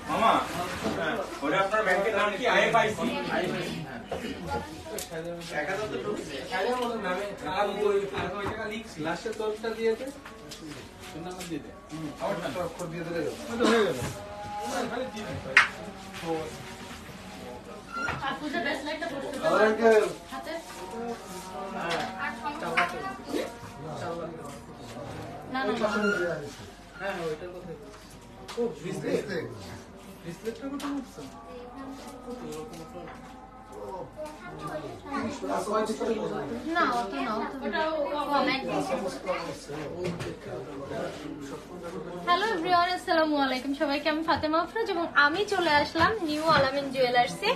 মামা ওরে আপনার ব্যাংকের নাম কি আইএফআইসি লাস্টের তরফটা দিয়েছে নাম্বার দিয়ে দে আমার অক্ষর দিয়ে দিলে হয়ে গেল হ্যাঁ ওইটার কথাই ও ডিসপ্লেটার কথা বলছো হ্যালো এভরিওয়ান, আসসালামু আলাইকুম। সবাইকে আমি ফাতেমা আফরোজ এবং আমি চলে আসলাম নিউ আলামিন জুয়েলার্সে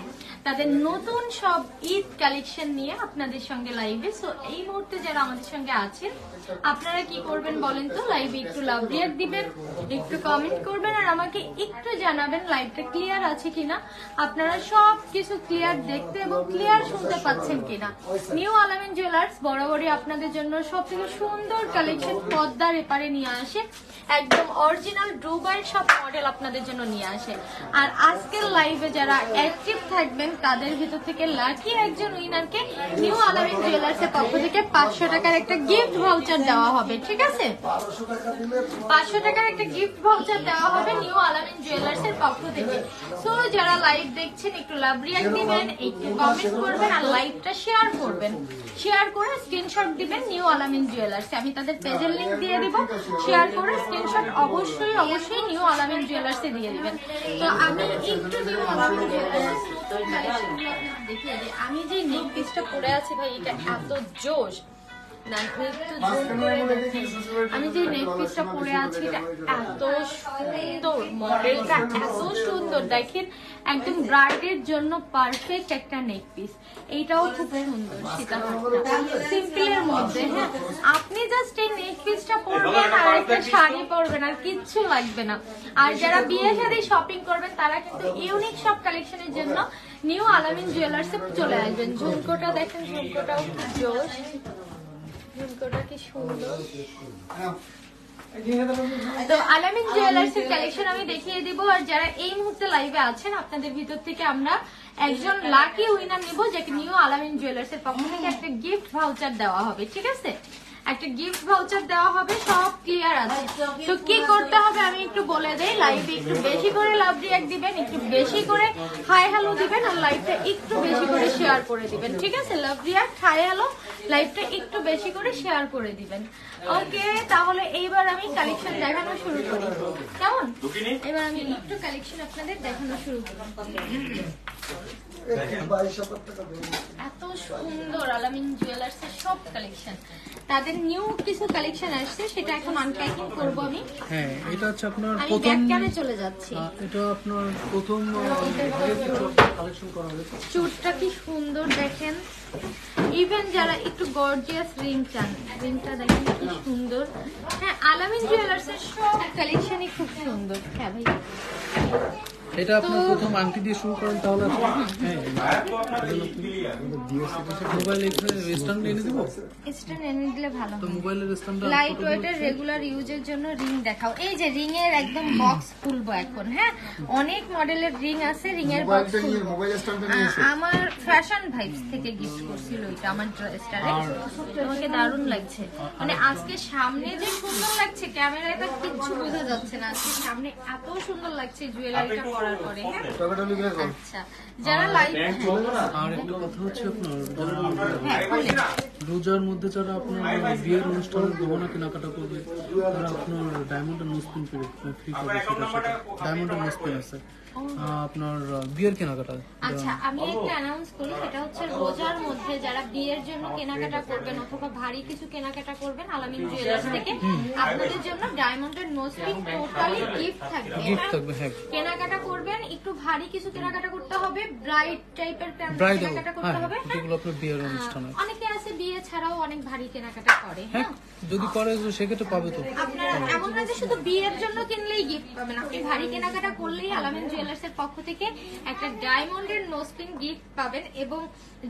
তাদের নতুন সব ঈদ কালেকশন নিয়ে আপনাদের সঙ্গে লাইভে। সো এই মুহূর্তে যারা আমাদের সঙ্গে আছেন আপনারা কি করবেন বলেন তো, লাইভে একটু লাভ রিয়াক্ট দিবেন, একটু কমেন্ট করবেন আর আমাকে একটু জানাবেন লাইভটা ক্লিয়ার আছে কিনা, আপনারা সব কিছু ক্লিয়ার দেখতে এবং ক্লিয়ার শুনতে পাচ্ছেন কিনা। নিউ আলামিন জুয়েলার্স বরাবরই আপনাদের জন্য সব থেকে সুন্দর কালেকশন পদ্মার এপারে নিয়ে আসে, একদম অরিজিনাল দুবাইয়ের সব মডেল আপনাদের জন্য নিয়ে আসে। আর আজকের লাইভে যারা অ্যাক্টিভ থাকবেন তাদের ভিতর থেকে লাকি একজন উইনারকে নিউ আলামিন জুয়েলার্স এর পক্ষ থেকে 500 টাকার একটা গিফট ভাউচার দেওয়া হবে। ঠিক আছে, 500 টাকার একটা গিফট ভাউচার দেওয়া হবে নিউ আলামিন জুয়েলার্স এর পক্ষ থেকে। সো যারা লাইভ দেখছেন একটু লাভ রিয়াক্ট দিবেন, একটু কমেন্ট করবেন আর লাইভটা শেয়ার করবেন। শেয়ার করে স্ক্রিনশট দিবেন নিউ আলামিন জুয়েলার্স, আমি তাদের পেজের লিংক দিয়ে দিব। শেয়ার করে স্ক্রিনশট অবশ্যই নিউ আলামিন জুয়েলার্সে দিয়ে দিবেন। তো আমি একটু নিউ আলামিন জুয়েলার্স নতুন কালেকশনগুলো দেখিয়ে দিই। আমি যে নেক পিসটা পরে আছি ভাই, এটা এত জোশ না, আমি যে নেক পিসটা পরে আছি এটা এত সুন্দর, মডেলটা এত সুন্দর, দেখেন একদম ব্রাইডের জন্য পারফেক্ট একটা নেক পিস। এইটাও খুব সুন্দর, সীতাহারটা সিম্পলের মধ্যে। হ্যাঁ, আপনি জাস্ট এই নেক পিসটা পরবেন আর একটা শাড়ি পরবেন আর কিচ্ছু লাগবে না। আর যারা বিয়ে শাদী শপিং করবেন তারা কিন্তু ইউনিক সব কালেকশনের জন্য নিউ আলামিন জুয়েলার্সে চলে আসবেন। ঝুমকোটা দেখেন, ঝুমকোটাও খুব জোশ, ঝুমকোটা কি সুন্দর। তো আলামিন জুয়েলার্সের কালেকশন আমি দেখিয়ে দিব। আর যারা এই মুহূর্তে লাইভে আছেন আপনাদের ভিতর থেকে আমরা একজন লাকি উইনার নিব, যাকে নিউ আলামিন জুয়েলার্সের পক্ষ থেকে একটা গিফট ভাউচার দেওয়া হবে। ঠিক আছে, একটা গিফট ভাউচার দেওয়া হবে, সব ক্লিয়ার আছে। তো কি করতে হবে আমি একটু বলে দেই। লাইভে একটু বেশি করে লাভ রিয়াক্ট দিবেন, একটু বেশি করে হাই হ্যালো দিবেন আর লাইভটা একটু বেশি করে শেয়ার করে দিবেন। ঠিক আছে, লাভ রিয়াক্ট, হাই হ্যালো, লাইভটা একটু বেশি করে শেয়ার করে দিবেন। ওকে, তাহলে এইবার আমি কালেকশন দেখানো শুরু করি। কেমন? এবার আমি একটু কালেকশন আপনাদের দেখানো শুরু করি। এত সুন্দর আলামিন জুয়েলার্স এর সব কালেকশন, তাদের নিউ কিছু কালেকশন আসছে, সেটা এখন আনপ্যাকিং করব আমি। হ্যাঁ, এটা হচ্ছে আপনার প্রথম ব্যাকক্যামে চলে যাচ্ছি। এটা আপনার প্রথম কালেকশন করা হয়েছে। চুটটা কি সুন্দর দেখেন, ইভেন যারা একটু গর্জিয়াস রিং চান, রিংটা দেখেন কি সুন্দর। হ্যাঁ, আলামিন জুয়েলার্স এর সব কালেকশনই খুব সুন্দর। হ্যাঁ ভাই, এটা আপনার প্রথম আংটি দিয়ে শুরু করেন তাহলে মোবাইল স্ট্যান্ড এনে দেবো, স্ট্যান্ড এনে দিলে ভালো হয়। তো মোবাইলের স্ট্যান্ড লাইট ওয়েটের রেগুলার ইউজের জন্য রিং দেখাও। এই যে রিং এর একদম বক্স খুলবো এখন। হ্যাঁ, অনেক মডেলের রিং আছে, রিং এর বক্স আমার ফ্যাশন ভাইবস থেকে গিফট করছিল এটা আমার ড্রেসটারে, আমাকে দারুণ লাগছে। মানে আজকে সামনে যে সুন্দর লাগছে, ক্যামেরায় তো কিচ্ছু বোঝা যাচ্ছে না, আজকে সামনে এত সুন্দর লাগছে জুয়েলারিটা পরার পরে। আচ্ছা, যারা লাইভ আর একটা কথা হচ্ছে আপনার রোজার মধ্যে যারা আপনার বিয়ের অনুষ্ঠানের গহনা কেনাকাটা করবে তারা আপনার ডায়মন্ডের নোজপিন ফ্রি পাবে। ডায়মন্ডের নোজপিন আছে আপনার বিয়ের কেনাকাটা। আচ্ছা, আমি একটা অ্যানাউন্স করি, সেটা হচ্ছে রোজার মধ্যে যারা বিয়ের জন্য কেনাকাটা করবেন অথবা ভারী কিছু কেনাকাটা করবেন আলামিন জুয়েলার্স থেকে, আপনাদের জন্য ডায়মন্ডের নোজপিন টোটালি গিফট থাকবে। হ্যাঁ, কেনাকাটা করবেন, একটু ভারী কিছু কেনাকাটা করতে হবে, ব্রাইড টাইপের কেনাকাটা করতে হবে। যেগুলো আপনার বিয়ের অনুষ্ঠানে অনেকে আছে আছে বিয়ে ছাড়াও অনেক ভারী কেনাকাটা করে। হ্যাঁ যদি করে সেক্ষেত্রে পাবে তো। আপনারা এমন না যে শুধু বিয়ের জন্য কিনলেই গিফট পাবেন, আপনি ভারী কেনাকাটা করলেই আলামিন জুয়েলার্স এর পক্ষ থেকে একটা ডায়মন্ডের নোজপিন গিফট পাবেন, এবং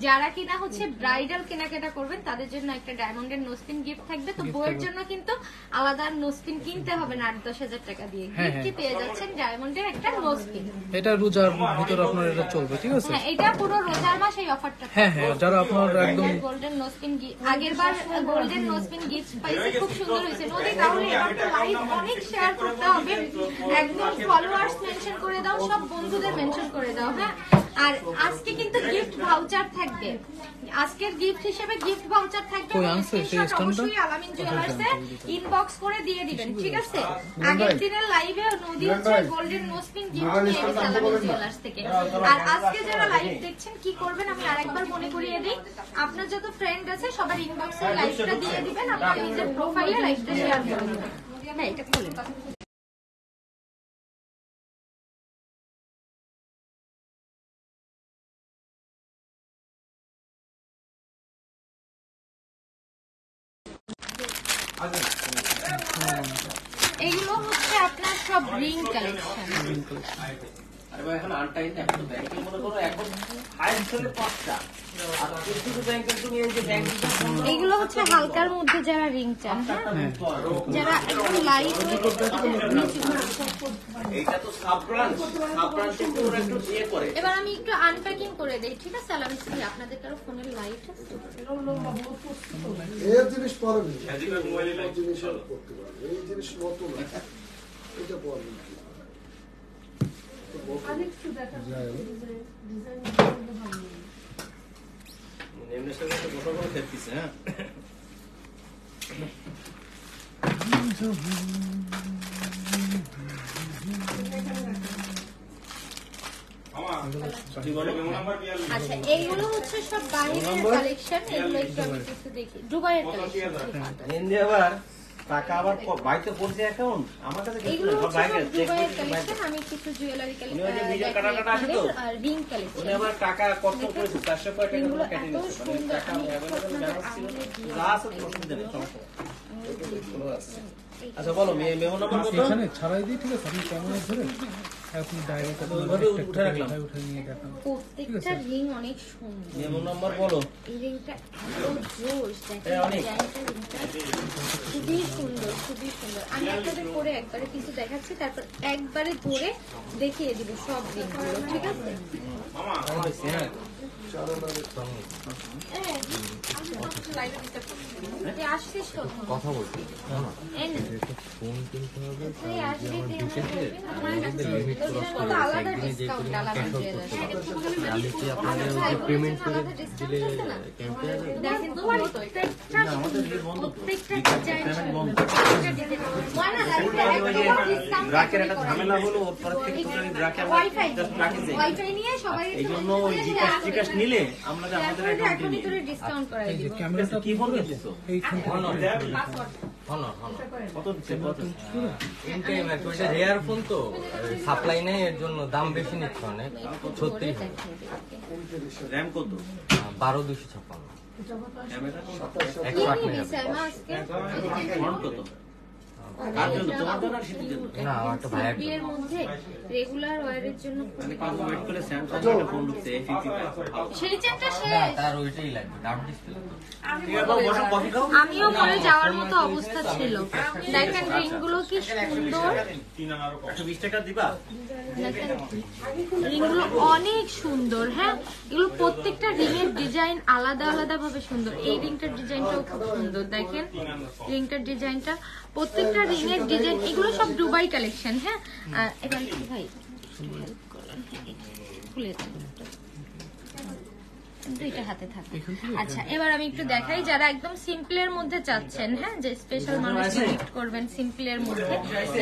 যারা কিনা হচ্ছে ব্রাইডাল কেনাকাটা করবেন তাদের জন্য একটা ডায়মন্ডের নোজপিন গিফট থাকবে। তো বউয়ের জন্য কিন্তু আলাদা নোজপিন কিনতে হবে না 8-10 হাজার টাকা দিয়ে, গিফটই পেয়ে যাচ্ছেন ডায়মন্ডের একটা নোজপিন। এটা রোজার ভিতর আপনার এটা চলবে, ঠিক আছে? হ্যাঁ এটা পুরো রোজার মাস এই অফারটা। হ্যাঁ হ্যাঁ, যারা আপনার একদম গোল্ডেন নোজপিন, আগেরবার গোল্ডেন নোজপিন গিফট পাইছে, খুব সুন্দর হয়েছে। নদী তাহলে এবার তো লাইভ অনেক শেয়ার করতে হবে, একদম ফলোয়ার্স মেনশন করে দাও, সব বন্ধুদের মেনশন করে দাও। হ্যাঁ আর আজকে কিন্তু গিফট ভাউচার থাকবে, আজকের গিফট হিসেবে গিফট ভাউচার থাকবে। অবশ্যই আলামিন জুয়েলার্সে ইনবক্স করে দিয়ে দিবেন, ঠিক আছে? আগের দিনের লাইভে নদী হচ্ছে গোল্ডেন নোজপিন গিফট নিয়ে গেছে আলামিন জুয়েলার্স থেকে। আর আজকে যারা লাইভ দেখছেন কি করবেন আমি আরেকবার মনে করিয়ে দিই, আপনার যত ফ্রেন্ড আছে সবার ইনবক্সে লাইভটা দিয়ে দিবেন, আপনার নিজের প্রোফাইলে লাইভটা শেয়ার করে দিবেন। হ্যাঁ এটা খুলে এগুলো হচ্ছে আপনার সব রিং কালেকশন। এখন আনটাইম এখন ব্যাংকে মনে করো এখন হাইস্ট হলে 5টা, আর কিছু ব্যাংকের তুমি এই যে ব্যাংক এগুলো হচ্ছে হালকার মধ্যে যারা রিং চান, যারা একদম লাইট, এইটা তো সাব ব্রাঞ্চে পুরো একটু ইয়ে করে। এবার আমি একটু আনপ্যাকিং করে দেই, ঠিক আছে? আলামিন ভাই আপনাদের কারো ফোনের লাইট আছে? এই জিনিস পরে এই জিনিস নতুন এটা পরে এমনি সঙ্গে তো গোটা করে খেতেছে। হ্যাঁ আচ্ছা এইগুলো হচ্ছে সব বাইরের কালেকশন, এগুলো একটু আমি কিছু দেখি। দুবাইয়ের কালেকশন, আবার টাকা আবার বাইকে পড়ছে অ্যাকাউন্ট আমার কাছে এগুলো হচ্ছে সব দুবাইয়ের কালেকশন। আমি কিছু জুয়েলারি কালেকশন আর রিং কালেকশন, আবার টাকা কত করেছে 400 টাকা এগুলো কেটে এত নিয়েছে। সুন্দর। টাকা আমি অ্যাভেলেবল ব্যালেন্স ছিল যা আছে অসুবিধা নেই, সমস্যা আচ্ছা বলো মেমো নাম্বার কত? এখানে ছাড়াই দিই, ঠিক আছে? আপনি ক্যামেরা ধরে আপনি ডাইরেক্ট উঠে রাখলাম, উঠে নিয়ে দেখান। প্রত্যেকটা রিং অনেক সুন্দর। মেমো নাম্বার বলো। এই রিংটা এত জোশ, দেখেন ডিজাইনটা, রিংটা খুবই সুন্দর, খুবই সুন্দর। আমি আপনাদের করে একবারে কিছু দেখাচ্ছি, তারপর একবারে ধরে দেখিয়ে দিব সব রিংগুলো, ঠিক আছে? কথা বলছি ফোন কিনতে হবে, আলাদা ডিসকাউন্ট আলাদা আমি কি আপনাদের পেমেন্ট করে দিলে ক্যাম্পে দেখেন প্রত্যেকটা গ্রাহকের একটা ঝামেলা হলো ওর পর থেকে টোটালি গ্রাহকের ওয়াইফাই নিয়ে সবাই এই জন্য ওই জিকাস নিলে আমরা আমাদের অ্যাকাউন্টে নিই। ডিসকাউন্ট করাই এই যে দিব। ক্যামেরাটা কি ফোন দিছো? এইখান থেকে কত দিচ্ছে কত? রেয়ার ফোন তো সাপ্লাই নেই, এর জন্য দাম বেশি নিচ্ছে অনেক। 36 র‍্যাম কত? 12/256 ক্যামেরা কত? কি 108 নিবি মেগাপিক্সেল। স্যার আজকে? ফ্রন্ট কত? কার জন্য তোমার জন্য আর সেটার জন্য? না, আমার একটা ভাইয়ের জন্য। এর মধ্যে রেগুলার ওয়্যারের জন্য আমি পাঁচ ওয়েট করে স্যামসাং একটা ফোন ঢুকছে A55 সেই চ্যাটটা না, শেষ। তার ওইটাই লাগবে, ডাউন ডিসপ্লে। ঠিক আছে বাবু, বসো কফি খাও। আমিও মরে যাওয়ার মতো অবস্থা ছিল। দেখেন রিংগুলো কি সুন্দর, 120 টাকা দিবা? দেখেন রিংগুলো অনেক সুন্দর। হ্যাঁ এগুলো প্রত্যেকটা রিং এর ডিজাইন আলাদা আলাদা ভাবে সুন্দর। এই রিংটার ডিজাইনটাও খুব সুন্দর, দেখেন রিংটার ডিজাইনটা, প্রত্যেকটা রিং এর ডিজাইন। এগুলো সব দুবাই কালেকশন। হ্যাঁ এবার ভাই হেল্প করেন, খুলে দেন, দুইটা হাতে থাকে। আচ্ছা এবার আমি একটু দেখাই যারা একদম সিম্পলের মধ্যে চাচ্ছেন, হ্যাঁ যে স্পেশাল মানুষকে গিফট করবেন সিম্পলের মধ্যে,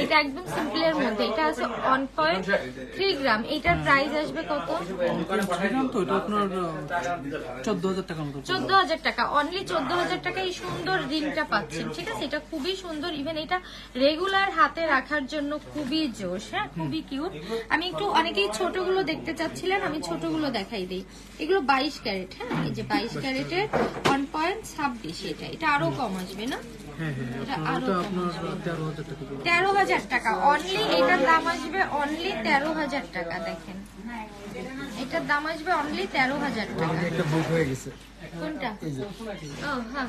এটা একদম সিম্পলের মধ্যে। এটা আছে 1.3 গ্রাম। এটার প্রাইস আসবে কত? তো এটা আপনার 14,000 টাকার মতো। 14,000 টাকা, অনলি 14,000 টাকা এই সুন্দর রিংটা পাচ্ছেন, ঠিক আছে? এটা খুবই সুন্দর, ইভেন এটা রেগুলার হাতে রাখার জন্য খুবই জোশ। হ্যাঁ খুবই কিউট। আমি একটু অনেকেই ছোটগুলো দেখতে চাচ্ছিলেন, আমি ছোটগুলো দেখাই দিই। এগুলো 22 ক্যারেট। ক্যারেট, হ্যাঁ এই যে 22 ক্যারেটের 1.26, এটা আরো কম আসবে না? হ্যাঁ হ্যাঁ এটা আপনার আরো এটা কম আপনার আসবে। 13,000 টাকা পড়বে। 13,000 টাকা অনলি, এটার দাম আসবে অনলি 13,000 টাকা। দেখেন এটার দাম আসবে অনলি 13,000 টাকা। একটা বুক হয়ে গেছে। কোনটা? ও হ্যাঁ,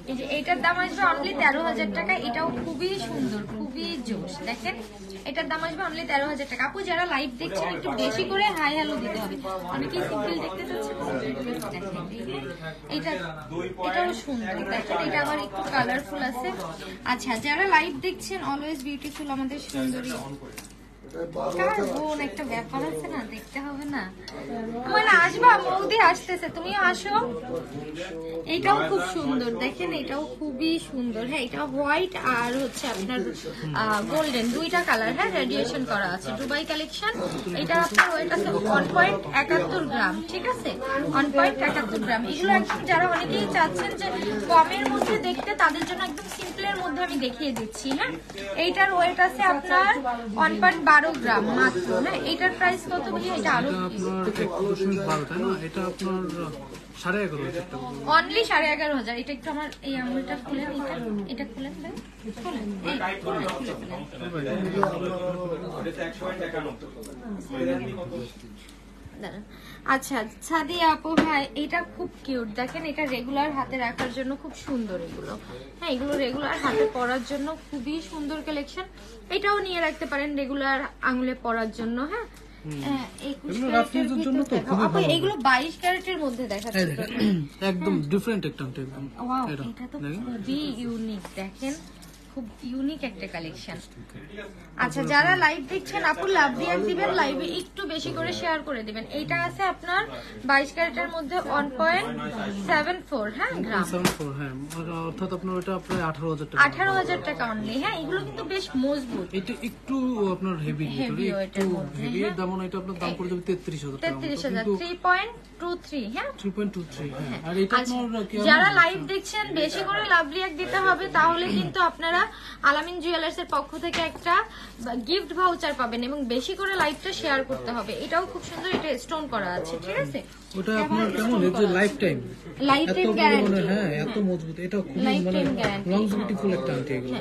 এই যে এটার দাম আসবে অনলি 13,000 টাকা। এটাও খুবই সুন্দর, খুবই জোশ। দেখেন এটার দাম আসবে অনলি 13,000 টাকা। আপু যারা লাইভ দেখছেন একটু বেশি করে হাই হ্যালো দিতে হবে, অনেকেই সিম্পল দেখতে চাচ্ছেন। এটাও সুন্দর, দেখেন এটা আবার একটু কালারফুল আছে। আচ্ছা যারা লাইভ দেখছেন অলওয়েজ বিউটিফুল আমাদের সুন্দরী কার বোন, একটা ব্যাপার আছে না, দেখতে হবে না? মানে আসবা, মৌদি আসতেছে, তুমিও আসো। এটাও খুব সুন্দর, দেখেন এটাও খুবই সুন্দর। হ্যাঁ এটা হোয়াইট আর হচ্ছে আপনার গোল্ডেন, দুইটা কালার, হ্যাঁ রেডিয়েশন করা আছে। দুবাই কালেকশন, এটা আপনার ওয়েট আছে 1.71 গ্রাম, ঠিক আছে 1.71 গ্রাম। এগুলো একদম যারা অনেকেই চাচ্ছেন যে কমের মধ্যে দেখতে, তাদের জন্য একদম সিম্পলের মধ্যে আমি দেখিয়ে দিচ্ছি। হ্যাঁ এইটার ওয়েট আছে আপনার 1.12 গ্রাম মাত্র। হ্যাঁ এটার প্রাইস কত ভাইয়া? এটা আরো আপনার 1.12 তাই না? এটা আপনার 11,500 টাকা। অনলি 11,500। এটা একটু আমার এই আঙুলটা খুলেন, এটা খুলেন ভাই, খুলেন এই খুলে দাঁড়ান। আচ্ছা সাদিয়া আপু, হ্যাঁ এটা খুব কিউট। দেখেন এটা রেগুলার হাতে রাখার জন্য খুব সুন্দর এগুলো। হ্যাঁ এগুলো রেগুলার হাতে পরার জন্য খুবই সুন্দর কালেকশন। এটাও নিয়ে রাখতে পারেন রেগুলার আঙুলে পরার জন্য। হ্যাঁ 21 ক্যারেটের জন্য তো আপু এগুলো 22 ক্যারেটের মধ্যে দেখাচ্ছে। একদম ডিফারেন্ট একটা একদম। ওয়াও এটা তো খুবই ইউনিক, দেখেন খুব ইউনিক একটা কালেকশন। আচ্ছা যারা লাইভ দেখছেন আপু লাভ রিয়াক্ট দিবেন, লাইভে একটু বেশি করে শেয়ার করে দিবেন। এটা আছে আপনার 22 ক্যারেটের মধ্যে 1.74 হ্যাঁ গ্রাম, 74 হ্যাঁ, অর্থাৎ আপনার ওটা প্রায় 18,000 টাকা। 18,000 টাকা অনলি। হ্যাঁ এগুলো কিন্তু বেশ মজবুত, এটা একটু আপনার হেভি, Heavy একটু ওয়েটের মধ্যে, হেভি। হ্যাঁ। যেমন এটা আপনার দাম পড়ে যাবে 33,000 টাকা। 33,000 3.23 হ্যাঁ 3.23 হ্যাঁ। আর এটা আচ্ছা, আপনার কি যারা লাইভ দেখছেন বেশি করে লাভ রিয়াক্ট দিতে হবে, তাহলে কিন্তু আপনারা আলামিন জুয়েলার্স এর পক্ষ থেকে একটা গিফট ভাউচার পাবেন এবং বেশি করে লাইভটা শেয়ার করতে হবে। এটাও খুব সুন্দর, এটা স্টোন করা আছে, ঠিক আছে ওটা আপনার কেমন এই যে life time, life time guarantee. হ্যাঁ এত মজবুত, এটা খুব Life মানে time guarantee। লংজিভিটিফুল একটা আংটি এগুলো।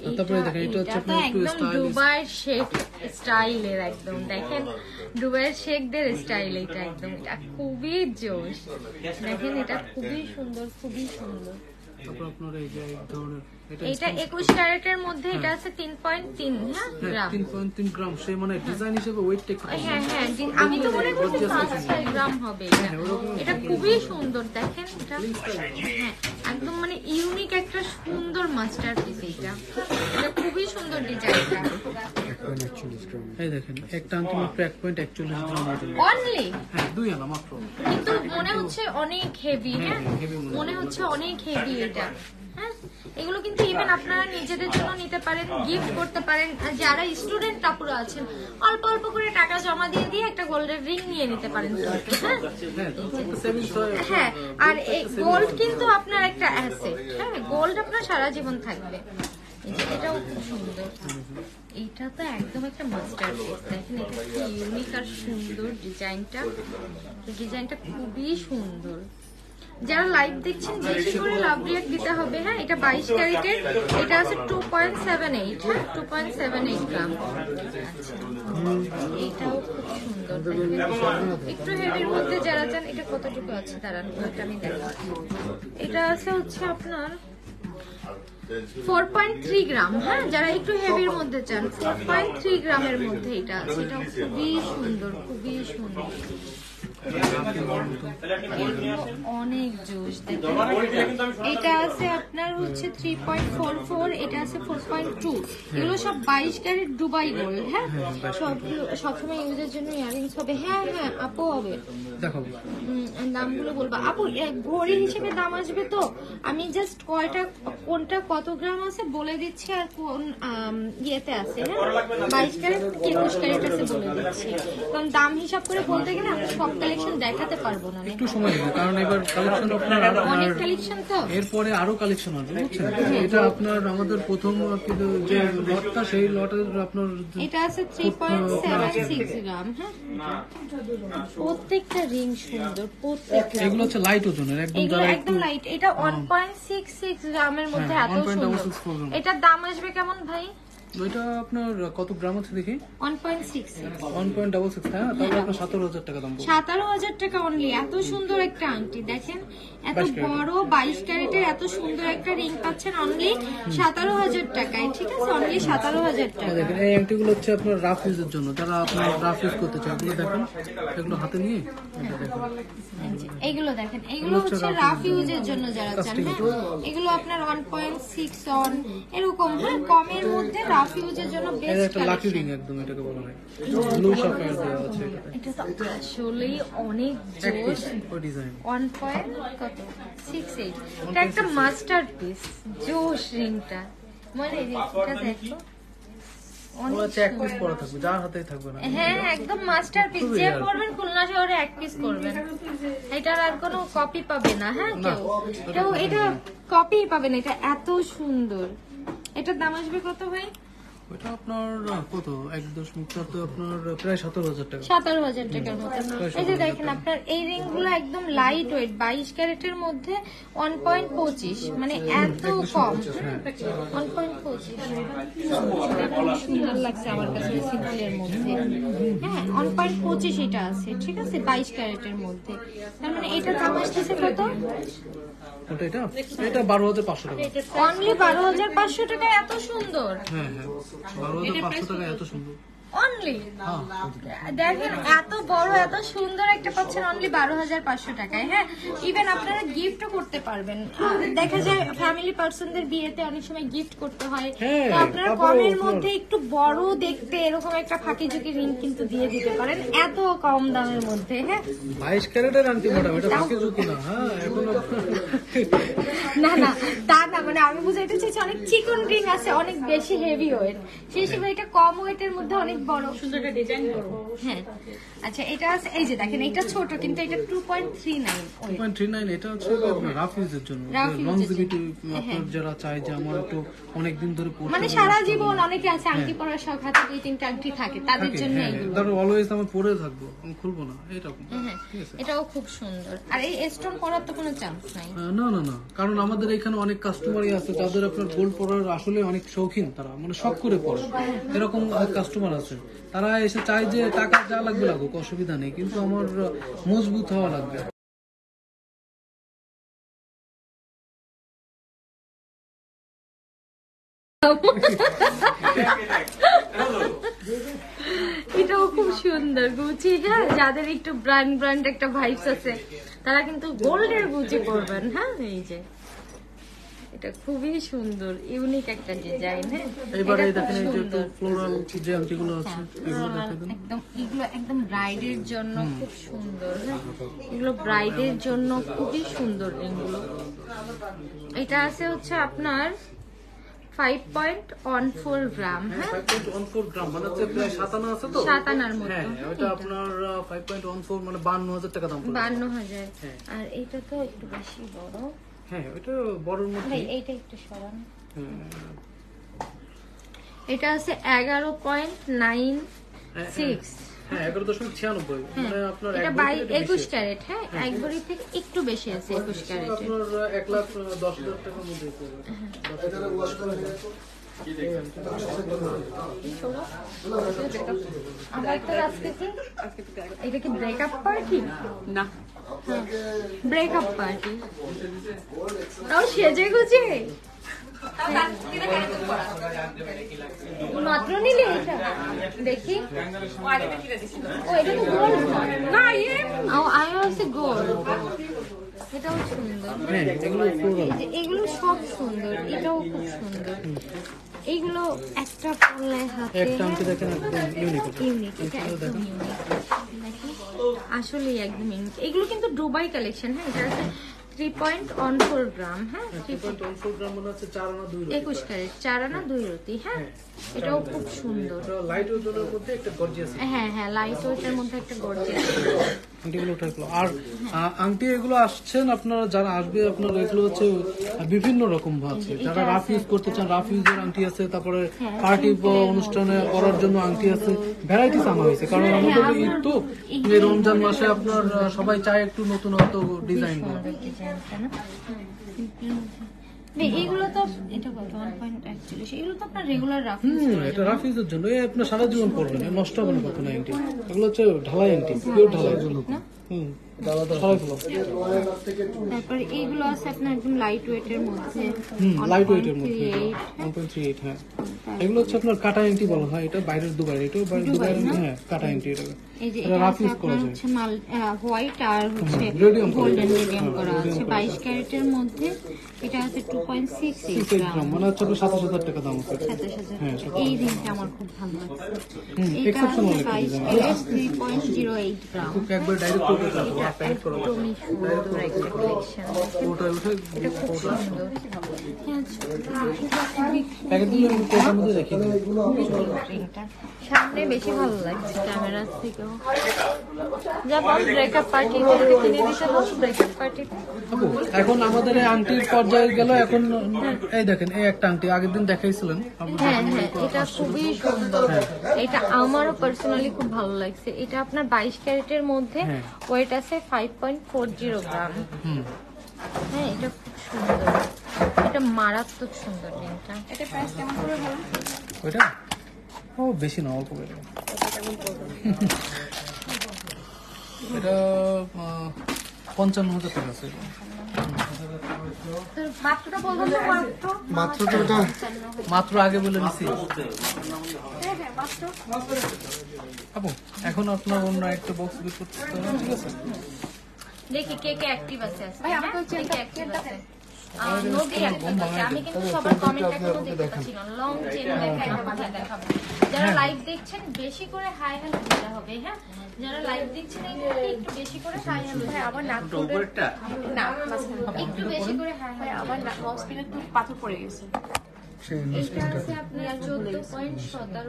আর তারপরে দেখেন এটা হচ্ছে আপনার একটু স্টাইলিশ, দুবাই শেক স্টাইলের একদম। দেখেন দুবাইয়ের শেকদের স্টাইল এটা একদম, এটা খুবই জোশ। দেখেন এটা খুবই সুন্দর, খুবই সুন্দর। তারপর আপনার এই যে এক ধরনের এটা 21 ক্যারেটের মধ্যে, এটা আছে 3.3 হ্যাঁ গ্রাম। 3.3 গ্রাম। সেই মানে ডিজাইন হিসেবে ওয়েটটা একটু কম। হ্যাঁ হ্যাঁ আমি তো মনে করছি 5 গ্রাম হবে এটা। এটা খুবই সুন্দর, দেখেন এটা হ্যাঁ একদম মানে ইউনিক একটা সুন্দর মাস্টারপিস। এটা খুবই সুন্দর ডিজাইনটা। এই দেখেন একটা আংটি মাত্র 1.41 গ্রাম ওজন। অনলি হ্যাঁ 2 আনা মাত্র। কিন্তু মনে হচ্ছে অনেক হেভি। হ্যাঁ মনে হচ্ছে অনেক হেভি এটা। হ্যাঁ এগুলো কিন্তু ইভেন আপনারা নিজেদের জন্য নিতে পারেন, গিফট করতে পারেন। যারা স্টুডেন্ট আপুরা আছেন অল্প অল্প করে টাকা জমা দিয়ে দিয়ে একটা গোল্ডের রিং নিয়ে নিতে পারেন। হ্যাঁ হ্যাঁ আর এই গোল্ড কিন্তু আপনার একটা অ্যাসেট। হ্যাঁ গোল্ড আপনার সারা জীবন থাকবে। এটাও খুব সুন্দর, এইটা তো একদম একটা মাস্টারপিস। দেখেন এটা কি ইউনিক আর সুন্দর ডিজাইনটা, ডিজাইনটা খুবই সুন্দর। যারা লাইভ দেখছেন বেশি করে লাভ রিয়াক্ট দিতে হবে। হ্যাঁ এটা 22 ক্যারেটের, এটা আছে 2.78 হ্যাঁ 2.78 গ্রাম। আচ্ছা এটাও খুব সুন্দর, একটু হেভির মধ্যে যারা চান। এটা কতটুকু আছে দাঁড়ান ওটা আমি দেখাচ্ছি। এটা আছে হচ্ছে আপনার 4.3 গ্রাম। হ্যাঁ যারা একটু হেভির মধ্যে চান 4.3 গ্রামের মধ্যে এটা আছে। এটাও খুবই সুন্দর, খুবই সুন্দর, অনেক জোশ। এটা আছে আপনার হচ্ছে 3.44, এটা আছে 4.2। এগুলো সব 22 ক্যারেট দুবাই গোল্ড। হ্যাঁ সবসময় ইউজের জন্য ইয়ারিংস হবে। হ্যাঁ হ্যাঁ আপু হবে, দেখাবো দামগুলো বলবো আপু। ঘড়ি হিসেবে দাম আসবে তো, আমি জাস্ট কোনটা কত গ্রাম আছে বলে দিচ্ছি আর কোন ইয়েতে আছে। হ্যাঁ 22 ক্যারেট 21 ক্যারেট আছে বলে দিচ্ছি, কারণ দাম হিসাব করে বলতে গেলে আমরা সব কালেকশন দেখাতে পারবো না একটু সময় নেবে, কারণ এবার কালেকশন আপনার অনেক আপনার কালেকশন তো। এরপরে আরো কালেকশন হবে, বুঝছেন? এটা আপনার আমাদের প্রথম কিন্তু যে লটটা, সেই লটের আপনার এটা আছে 3.76 গ্রাম। হ্যাঁ, প্রত্যেকটা রিং সুন্দর, প্রত্যেকটা। এগুলো হচ্ছে লাইট ওজনের, একদম এগুলো যারা একদম লাইট। এটা 1.66 গ্রামের মধ্যে হ্যাঁ, এত 1.66 সুন্দর। গ্রাম। এটার দাম আসবে কেমন ভাই? এটা আপনার কত গ্রাম আছে দেখি, 1.66। 1.66। হ্যাঁ, তাহলে আপনার 17,000 টাকা দাম পড়বে। 17,000 টাকা অনলি। এত সুন্দর একটা আংটি দেখেন, এত বড় 22 ক্যারেটের এত সুন্দর একটা রিং পাচ্ছেন অনলি 17,000 টাকায়। ঠিক আছে, অনলি 17,000 টাকা। দেখেন এই আংটিগুলো হচ্ছে আপনার রাফ ইউজের জন্য, যারা আপনার রাফ ইউজ করতে চায় এগুলো দেখেন, এগুলো হাতে নিয়ে এটা দেখেন। এইগুলো দেখেন, এগুলো হচ্ছে রাফ ইউজের জন্য যারা চান। হ্যাঁ, এগুলো আপনার 1.6 অন এরকম, হ্যাঁ, কমের মধ্যে রাফ ইউজের জন্য এটা বেস্ট একটা লাকি রিং কালেকশন। একদম, এটাকে বলা হয় ব্লু সাফায়ার দেওয়া আছে এটাতে। এটা তো আসলেই অনেক এক জোশ। পিস ওই ডিজাইন। 1.68। এটা একটা মাস্টারপিস, জোশ রিংটা। মানে এটা দেখো ওগুলো হচ্ছে এক পিস পরা থাকবে, যার হাতেই থাকবে না। হ্যাঁ, একদম মাস্টারপিস। খুবই যে rare। করবেন খুলনা শহরে এক পিস করবেন, এটার আর কোনো কপি পাবে না। হ্যাঁ, কেউ এটা কপি পাবে না, এটা এত সুন্দর। এটার দাম আসবে কত ভাই? ওইটা আপনার কত 1.4 তো আপনার প্রায় 17,000 টাকা। 17,000 টাকার মতো। এই যে দেখেন আপনার এই রিং গুলো একদম লাইট ওয়েট, 22 ক্যারেটের মধ্যে 1.25, মানে এত কম। 1.25 সুন্দর লাগছে আমার কাছে সিম্পলের মধ্যে। হ্যাঁ, 1.25 এটা আছে। ঠিক আছে, 22 ক্যারেটের মধ্যে। তার মানে এটা দাম আসতেছে কত? ওটা এটা 12,500 টাকা। অনলি 12,500 টাকা। এত সুন্দর। হ্যাঁ হ্যাঁ, 12,500 টাকা, এত সুন্দর। অনলি দেখেন, এত বড় এত সুন্দর একটা পাচ্ছেন অনলি 12,500 টাকায়। হ্যাঁ, ইভেন আপনারা গিফটও করতে পারবেন। দেখা যায় ফ্যামিলি পার্সনদের বিয়েতে অনেক সময় গিফট করতে হয়, হ্যাঁ, তো আপনারা তারপরে কমের আপনার- মধ্যে একটু বড় দেখতে এরকম একটা ফাঁকি ঝুঁকি রিং কিন্তু দিয়ে দিতে পারেন এত কম দামের মধ্যে। হ্যাঁ, 22 ক্যারেটের আংটি ম্যাডাম, এটা ফাঁকি ঝুঁকি না। হ্যাঁ, এখন না না, তা না, মানে আমি বুঝাইতে চাইছি অনেক চিকন রিং আছে, অনেক বেশি হেভি ওয়েট, সেই হিসেবে এটা কম ওয়েটের মধ্যে অনেক বড় সুন্দর একটা ডিজাইন করব। হ্যাঁ, আচ্ছা, এটা আছে এই যে দেখেন, এটা ছোট কিন্তু এটা 2.39 ওয়েট। 2.39। এটা হচ্ছে আপনার রাফ ইউজের জন্য, Rough use এর লংজিভিটি জন্য। আপনার যারা চায় যে আমার একটু অনেকদিন ধরে পড়তে মানে হবে, সারা জীবন অনেকে আছে আংটি পরার শখ, হাতে 2-3টা আংটি থাকে, তাদের থাকে, জন্য হ্যাঁ, এগুলো। তারপর অলওয়েজ আমি পরে থাকবো, আমি খুলবো না, এরকম। হ্যাঁ, ঠিক আছে। এটাও খুব সুন্দর। আর এই স্টোন পরার তো কোনো চান্স নাই। না না না, কারণ আমাদের এখানে অনেক কাস্টমারই আছে যাদের আপনার গোল্ড পরার আসলে অনেক শৌখিন, তারা মানে শখ করে পরে, এরকম কাস্টমার আছে। তারা এসে চায় যে টাকা যা লাগবে লাগুক, অসুবিধা নেই, কিন্তু আমার মজবুত হওয়া লাগবে। এটাও খুব সুন্দর গুচি। হ্যাঁ, যাদের একটু ব্র্যান্ড একটা ভাইবস আছে তারা কিন্তু গোল্ডের গুচি করবেন। হ্যাঁ, এই যে এটা খুবই সুন্দর, ইউনিক একটা ডিজাইন। হ্যাঁ, এবারে এটা খুব দেখেন এই যে একটু সুন্দর। ফ্লোরাল যে আংটিগুলো আছে, এগুলো দেখে দিন। একদম এগুলো একদম ব্রাইডের জন্য খুব সুন্দর। হ্যাঁ, এগুলো ব্রাইডের জন্য খুবই সুন্দর রিংগুলো। এটা আছে হচ্ছে আপনার 5.14 গ্রাম। হ্যাঁ, 5.14 গ্রাম, মানে হচ্ছে প্রায় 7 আনা আছে তো। 7 আনার মতো। হ্যাঁ, ওটা আপনার 5.14 মানে 52,000 টাকা দাম পড়বে। 52,000। হ্যাঁ। আর এটা তো একটু বেশি বড় হ্যাঁ, ওটা বড়র মধ্যে। ভাই, এইটা একটু সরান। এটা আছে 11.96। হ্যাঁ, 11.96, মানে আপনার এটা এক ভরি থেকে 21 বেশি। ক্যারেট। হ্যাঁ, এক ভরি থেকে একটু বেশি আছে 21 ক্যারেটের। আপনার 1,10,000 টাকার মধ্যে পড়বে। এটারে ওয়াশ করে নিয়ে তো আমার তো আজকে কি এটা কি ব্রেকআপ পার্টি? না, ব্রেকআপ পার্টি। তাও সেজে গুজে মাত্র নিলে এটা দেখি। ও, এটা তো গোল্ড না, আই হচ্ছে গোল্ড। এটাও সুন্দর। হ্যাঁ, এগুলো ফ্লোরাল। এই যে এগুলো সব সুন্দর, এটাও খুব সুন্দর। এইগুলো একটা পরলে হাতে একটা আংটি দেখেন, একদম ইউনিক। ইউনিক, এটা একদম ইউনিক। আসলে একদম ইউনিক। এগুলো কিন্তু দুবাই কালেকশন। হ্যাঁ, এটা আছে 3.14 গ্রাম। হ্যাঁ, 3.14 গ্রাম মানে হচ্ছে 4 আনা 2 রতি। 21 ক্যারেট, 4 আনা 2 রতি। হ্যাঁ, এটাও খুব সুন্দর। লাইট ওয়েটের মধ্যে একটা গর্জিয়াস হ্যাঁ হ্যাঁ, লাইট ওয়েটের মধ্যে একটা গর্জিয়াস। আংটিগুলো টাইপগুলো। আর আংটি এগুলো আসছেন আপনারা যারা আসবে আপনারা এগুলো হচ্ছে বিভিন্ন রকম আছে। যারা রাফ ইউজ করতে চান রাফ ইউজের আংটি আছে, তারপরে পার্টি অনুষ্ঠানে পরার জন্য আংটি আছে, ভ্যারাইটিস আনা হয়েছে। কারণ আমাদের ঈদ তো এই রমজান মাসে আপনার সবাই চায় একটু নতুনত্ব ডিজাইন। এগুলো তো এটা কত 1.41, এগুলো তো আপনার রেগুলার রাফ। এটা রাফ ইউজের জন্য আপনার সারা জীবন পড়বেন, নষ্ট হবে না কখনো আংটি। এগুলো হচ্ছে ঢালাই আংটি, পিওর ঢালাই জন্য। তারপর এইগুলো আছে আপনার একদম লাইট ওয়েটের মধ্যে, লাইট ওয়েটের মধ্যে 1.38। হ্যাঁ, এগুলো হচ্ছে আপনার কাটা আংটি বলা হয়। এটা বাইরের দুবাই, এটাও বাইরের দুবাই। হ্যাঁ, কাটা আংটি। এই যে এটা আছে আপনার হচ্ছে মাল হোয়াইট আর হচ্ছে গোল্ডেন মিডিয়াম করা আছে 22 ক্যারেটের মধ্যে। এটা আছে 2.68 গ্রাম, মানে হচ্ছে 27,000 টাকা দাম আছে। 27,000। এই রিংটা আমার খুব ভালো লাগছে। এটা আছে 22 ক্যারেট 3.08 গ্রাম। একবার ডাইরেক্ট করতে এটা একদমই সুন্দর একটা কালেকশন। ওটা উঠে এটা খুব সুন্দর। প্যাকেট দিয়ে কোটার মধ্যে রেখে দিই। রিংটা সামনে বেশি ভালো লাগছে ক্যামেরার থেকেও। যেমন ব্রেকআপ পার্টি কিনে দিতে হবে, ব্রেকআপ পার্টিতে। এখন আমাদের এই আংটির পর্যায়ে গেল। এখন এই দেখেন, এই একটা আংটি আগের দিন দেখাইছিলেন। হ্যাঁ হ্যাঁ, এটা খুবই সুন্দর। এটা আমারও পার্সোনালি খুব ভালো লাগছে। এটা আপনার 22 ক্যারেটের মধ্যে, ওয়েট আছে 5.40 গ্রাম। হ্যাঁ, এটা খুব সুন্দর, এটা মারাত্মক সুন্দর রিংটা। এটা প্রাইস কেমন করে বলুন? ওইটা ও বেশি না, অল্প করে। এটা 55,000 টাকা আছে। মাত্রটা বলবেন তো? মাত্র তো এটা মাত্র আগে বলে নিছি আপু। এখন আপনার অন্য একটা বক্স বের করতে হবে, ঠিক আছে? দেখি কে কে অ্যাক্টিভ আছে আজকে। ভাই আমাকে হচ্ছে অ্যাক্টিভ আছে। নদী অ্যাক্টিভ আছে। আমি কিন্তু সবার কমেন্ট এখনো দেখতে পাচ্ছি না। লং চেন দেখাবো। যারা লাইভ দেখছেন বেশি করে হাই হ্যালো দিতে হবে। হ্যাঁ, যারা লাইভ দেখছেন একটু বেশি করে হাই হ্যালো। ভাই আমার নাক উপরেরটা না, একটু বেশি করে হাই হ্যালো। আমার মাউস পিনে একটু পাথর পড়ে গেছে। এটা আছে আপনার 14.17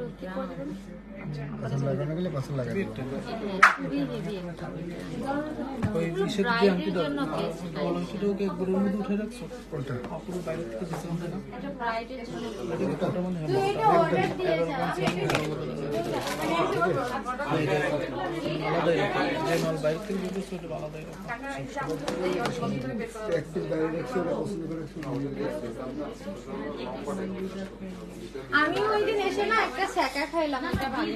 লাগানো গেলে পাশে লাগাই দেব। খুবই হেভি একটা। ওই ইসের যে আংটিটা সেটাও কি একবার ওর মধ্যে উঠে রাখছো? কোনটা? আপুর বাইরে থেকে দিতে হবে না? এটা ব্রাইডের জন্য। এটা কত মানে হবে? এটা অর্ডার দিয়ে যাও। আলাদাই রাখো। যে মাল বাইরে থেকে দিতে সেটা আলাদাই রাখো। এক পিস বাইরে রেখে ওটা পছন্দ করে আমি ওই দিন এসে না একটা স্যাকা খাইলাম, একটা ভালো।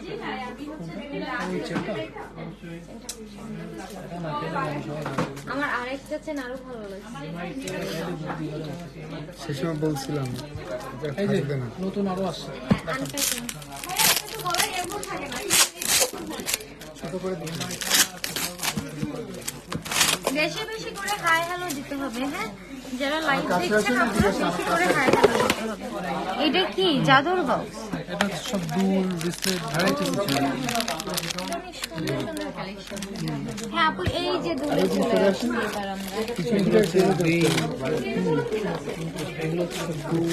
আমার আরেকটা চেন আরো ভালো লাগছে। সে সময় বলছিলাম এই যে নতুন আরো আসছে। ছোট করে দিন। বেশি বেশি করে হাই হ্যালো দিতে হবে। হ্যাঁ, যারা লাইভ দেখছেন আপনারা বেশি করে হাই হ্যালো দিতে হবে। এটা কি জাদুর বক্স? এটা সব দুল ডিসপ্লে ভ্যারাইটি আছে। সুন্দর সুন্দর কালেকশন। হ্যাঁ আপু, এই যে দুলে চলে আসছে এবার আমরা। এগুলো হচ্ছে রিং, এগুলো হচ্ছে দুল।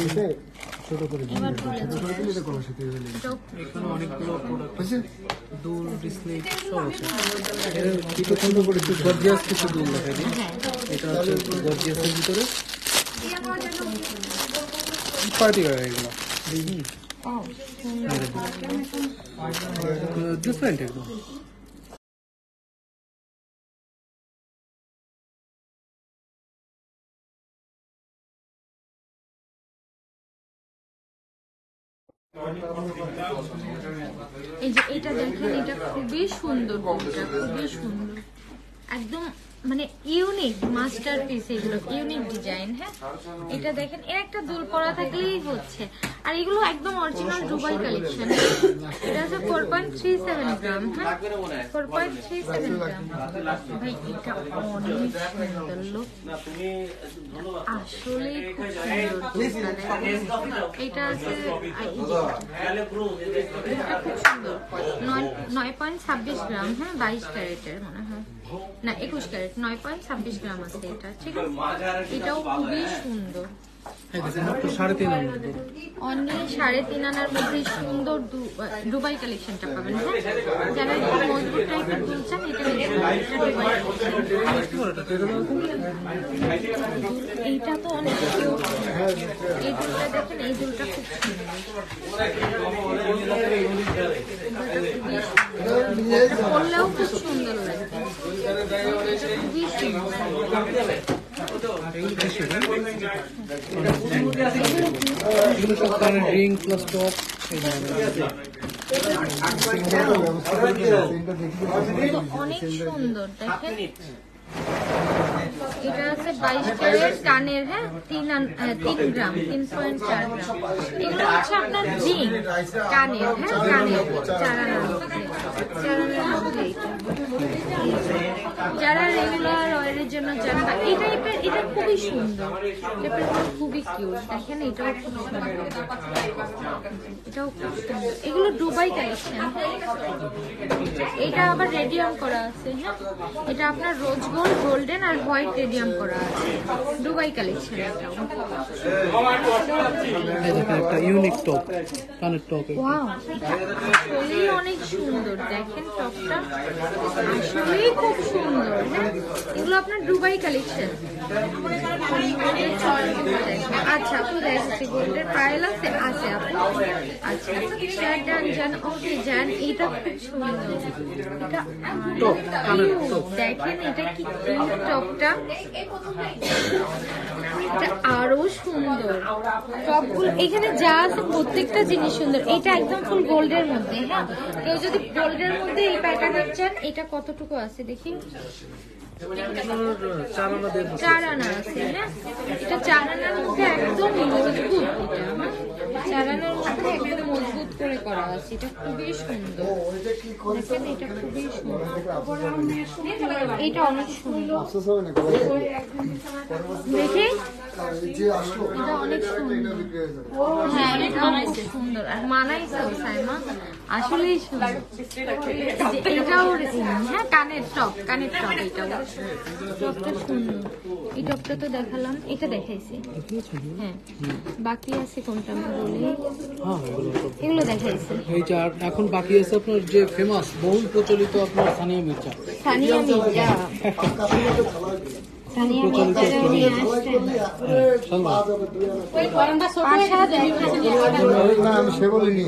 ছোট করে দিন। এবার দুলে ছোট করে দিলে এটা কোনো সাথে হয়ে যাবে। এটাও এখানে অনেকগুলো প্রোডাক্ট আছে, দুল ডিসপ্লে সব আছে। এর একটু সুন্দর করে একটু গর্জিয়াস কিছু দুল দেখাই দিই। এটা হচ্ছে গর্জিয়াসের ভিতরে পার্টি ওয়্যার। এগুলো ডিফারেন্ট একদম। এই যে এটা দেখেন, এটা খুবই সুন্দর, এটা খুবই সুন্দর, একদম মানে ইউনিক মাস্টারপিস। এগুলো ইউনিক ডিজাইন। হ্যাঁ, এটা দেখেন, এর একটা দুল পরা থাকলেই হচ্ছে। আর এগুলো একদম অরিজিনাল দুবাই কালেকশন। এটা হচ্ছে 4.37 গ্রাম। হ্যাঁ, 4.37 গ্রাম। ভাই এটা অনেক সুন্দর লোক, আসলে খুব সুন্দর। এটা আছে এটা খুব সুন্দর, 9.26 গ্রাম। হ্যাঁ, 22 ক্যারেটের মনে হয়, না 21 ক্যারেট, 9.26 গ্রাম আছে এটা। ঠিক আছে, এটাও খুবই সুন্দর। এই দেখেন মাত্র 3.5 আনার মধ্যে। অনলি 3.5 আনার মধ্যে সুন্দর দুবাই কালেকশনটা পাবেন। হ্যাঁ, যারা একটু মজবুত টাইপের বলছেন এটা দুবাই এইটা তো অনেক কিউট। এই দুলটা দেখেন, এই দুলটা খুব সুন্দর, পরলেও খুব সুন্দর লাগবে, খুবই সুন্দর। এগুলো সব কানের রিং প্লাস টপ। অনেক সুন্দর দেখেন, এটা আছে 22 ক্যারেট কানের। হ্যাঁ, 3 গ্রাম, 3.4 গ্রাম। এগুলো হচ্ছে আপনার রিং কানের। হ্যাঁ, কানের 4 আনার মধ্যে। যারা রেগুলার ওয়ারের জন্য চান বা এই টাইপের, এটা খুবই সুন্দর, এটা খুবই কিউট। দেখেন এটাও খুব সুন্দর, এটাও খুব সুন্দর। এগুলো দুবাই কালেকশন। এটা আবার রেডিয়াম করা আছে। হ্যাঁ, এটা আপনার রোজ গোল্ড, গোল্ডেন আর হোয়াইট রেডিয়াম করা আছে, দুবাই কালেকশন। এটাও এই দেখেন একটা ইউনিক টপ, কানের টপ। ওয়াও, এটা আসলেই অনেক সুন্দর। দেখেন টপটা আসলেই খুব সুন্দর। হ্যাঁ, এগুলো আপনার দুবাই কালেকশন। আচ্ছা আপু, দেখছি গোল্ডের ট্রায়াল আছে? আছে আপু। আচ্ছা যান যান, ওকে যান। এটা খুব সুন্দর, এটা দেখেন, এটা কি কিউট টপটা, এটা আরো সুন্দর। টপগুলো এখানে যা আছে প্রত্যেকটা জিনিস সুন্দর। এটা একদম ফুল গোল্ডের মধ্যে। হ্যাঁ, কেউ যদি গোল্ডের মধ্যে এই প্যাটার্নের চান, এটা কতটুকু আছে দেখি? 4 আনা আছে। হ্যাঁ, এটা 4 আনার মধ্যে একদম মজবুত। এটা 4 আনার মধ্যে একদম মজবুত করে করা আছে। এটা খুবই সুন্দর। দেখেন এটা খুবই সুন্দর, এটা অনেক সুন্দর। দেখে এটা অনেক সুন্দর। হ্যাঁ, এটা অনেক সুন্দর আর মানাইছে সাইমা, আসলেই সুন্দর। এটাও হ্যাঁ, কানের টপ, কানের টপ। এটাও টপটা সুন্দর। এই টপটা তো দেখালাম, এটা দেখাইছি। হ্যাঁ, বাকি আছে কোনটা আমি বলি? এগুলো দেখাইছি। এই যে আর এখন বাকি আছে আপনার যে ফেমাস বহুল প্রচলিত আপনার সানিয়া মির্জা। সানিয়া মির্জা, সানিয়া মির্জা নিয়ে আসছেন। না আমি সে বলিনি,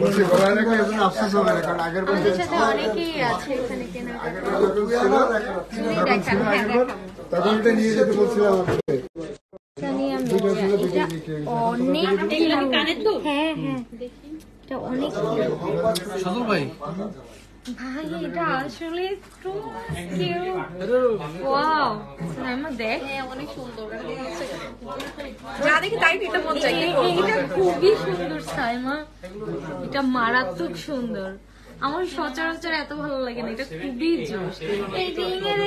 বলছি ঘোরা রেখে এখন আফসোস হবে না, কারণ আগের আমাদের সাথে অনেকেই আছে এখানে কেনাকাটা। তখন এটা নিয়ে যেতে বলছিলাম আমাকে। সানিয়া মির্জা, এটা অনেক cute। হ্যাঁ হ্যাঁ, এটা অনেক cute। সদর ভাই, ভাই এটা আসলে একটু কিউট। ওয়াও, সাইমা দেখ, অনেক সুন্দর। যা দেখি তাই এটা মন চাই। এটা খুবই সুন্দর সাইমা, এটা মারাত্মক সুন্দর। আমার সচরাচর এত ভালো লাগে না, এটা খুবই জোশ। এই রিং এর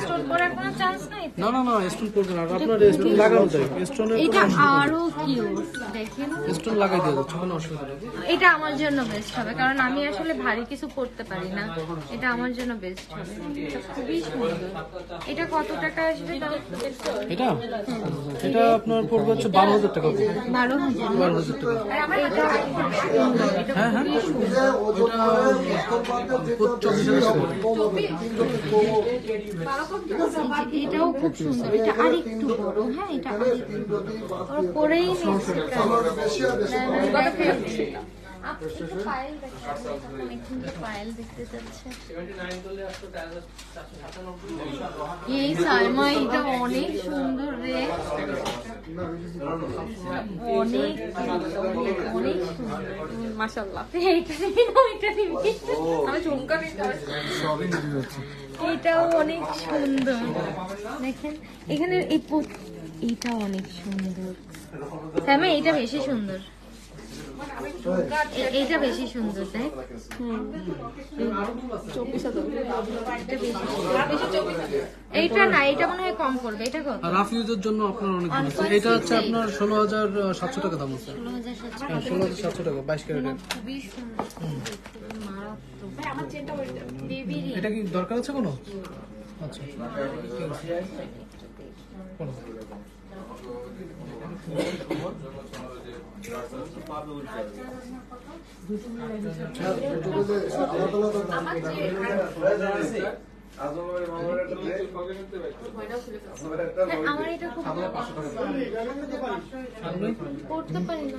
স্টোন করার কোনো চান্স নাই? না না না, স্টোন করবে না, আপনার স্টোন লাগানো যায়। স্টোনের এটা আরো কিউট, দেখেন স্টোন লাগাই দেওয়া যাচ্ছে, কোনো অসুবিধা নেই। এটা আমার জন্য বেস্ট হবে, কারণ আমি আসলে ভারী কিছু পড়তে পারি না। এটা আমার জন্য বেস্ট হবে, এটা খুবই সুন্দর। এটা কত টাকা আসবে দাম? এটা এটা আপনার পড়বে হচ্ছে 12,000 টাকা। 12,000। 12,000 টাকা। এটা সুন্দর, এটা হ্যাঁ হ্যাঁ, খুবই সুন্দর। এটা 24,000 টাকা। এটাও খুব সুন্দর, এটা আরেকটু বড়। হ্যাঁ, এটা আরেকটু ওর পরেই নিয়েছে। পায়েল দেখতে চাচ্ছে। এই সালমা, এটা অনেক সুন্দর রে, অনেক অনেক সুন্দর মাশাআল্লাহ। এইটা নিবি না, এটা নিবি? আমি ঝুমকা নিতে হবে। সবই নিতে যাচ্ছে। এটাও অনেক সুন্দর, দেখেন এখানে এইটা অনেক সুন্দর। সাইমা এইটা বেশি সুন্দর, এইটা বেশি সুন্দর। দেখ, এইটা না, এটা মনে হয় কম করবে। এটা কত? রাফ ইউজের জন্য আপনার অনেক ভালো আছে। এটা হচ্ছে আপনার 16,700 টাকা দাম আছে। 16,700। 16,700 টাকা 22 ক্যারেটের। খুবই সুন্দর, মারাত্মক। Baby ring. এটা কি দরকার আছে কোনো? আচ্ছা, ঠিক আছে। আমার এটা খুব করতে পারি না।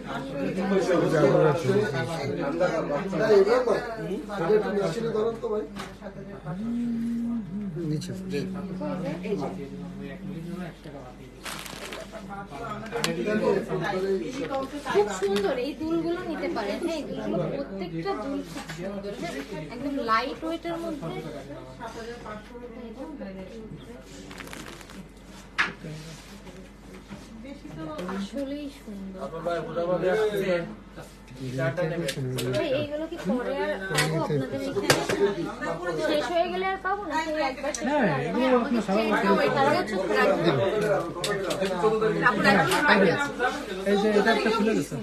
নিচে খুব সুন্দর এই দুলগুলো নিতে পারেন। হ্যাঁ, এই দুলগুলো প্রত্যেকটা দুল খুব সুন্দর। হ্যাঁ, একদম লাইট ওয়েটের মধ্যে। আসলেই সুন্দর। এইগুলো কি পরে আর পাবো আপনাদের এখানে? শেষ হয়ে গেলে আর পাবো না? একবার শেষ হয়ে এই যে এটা একটা খুলে গেছে।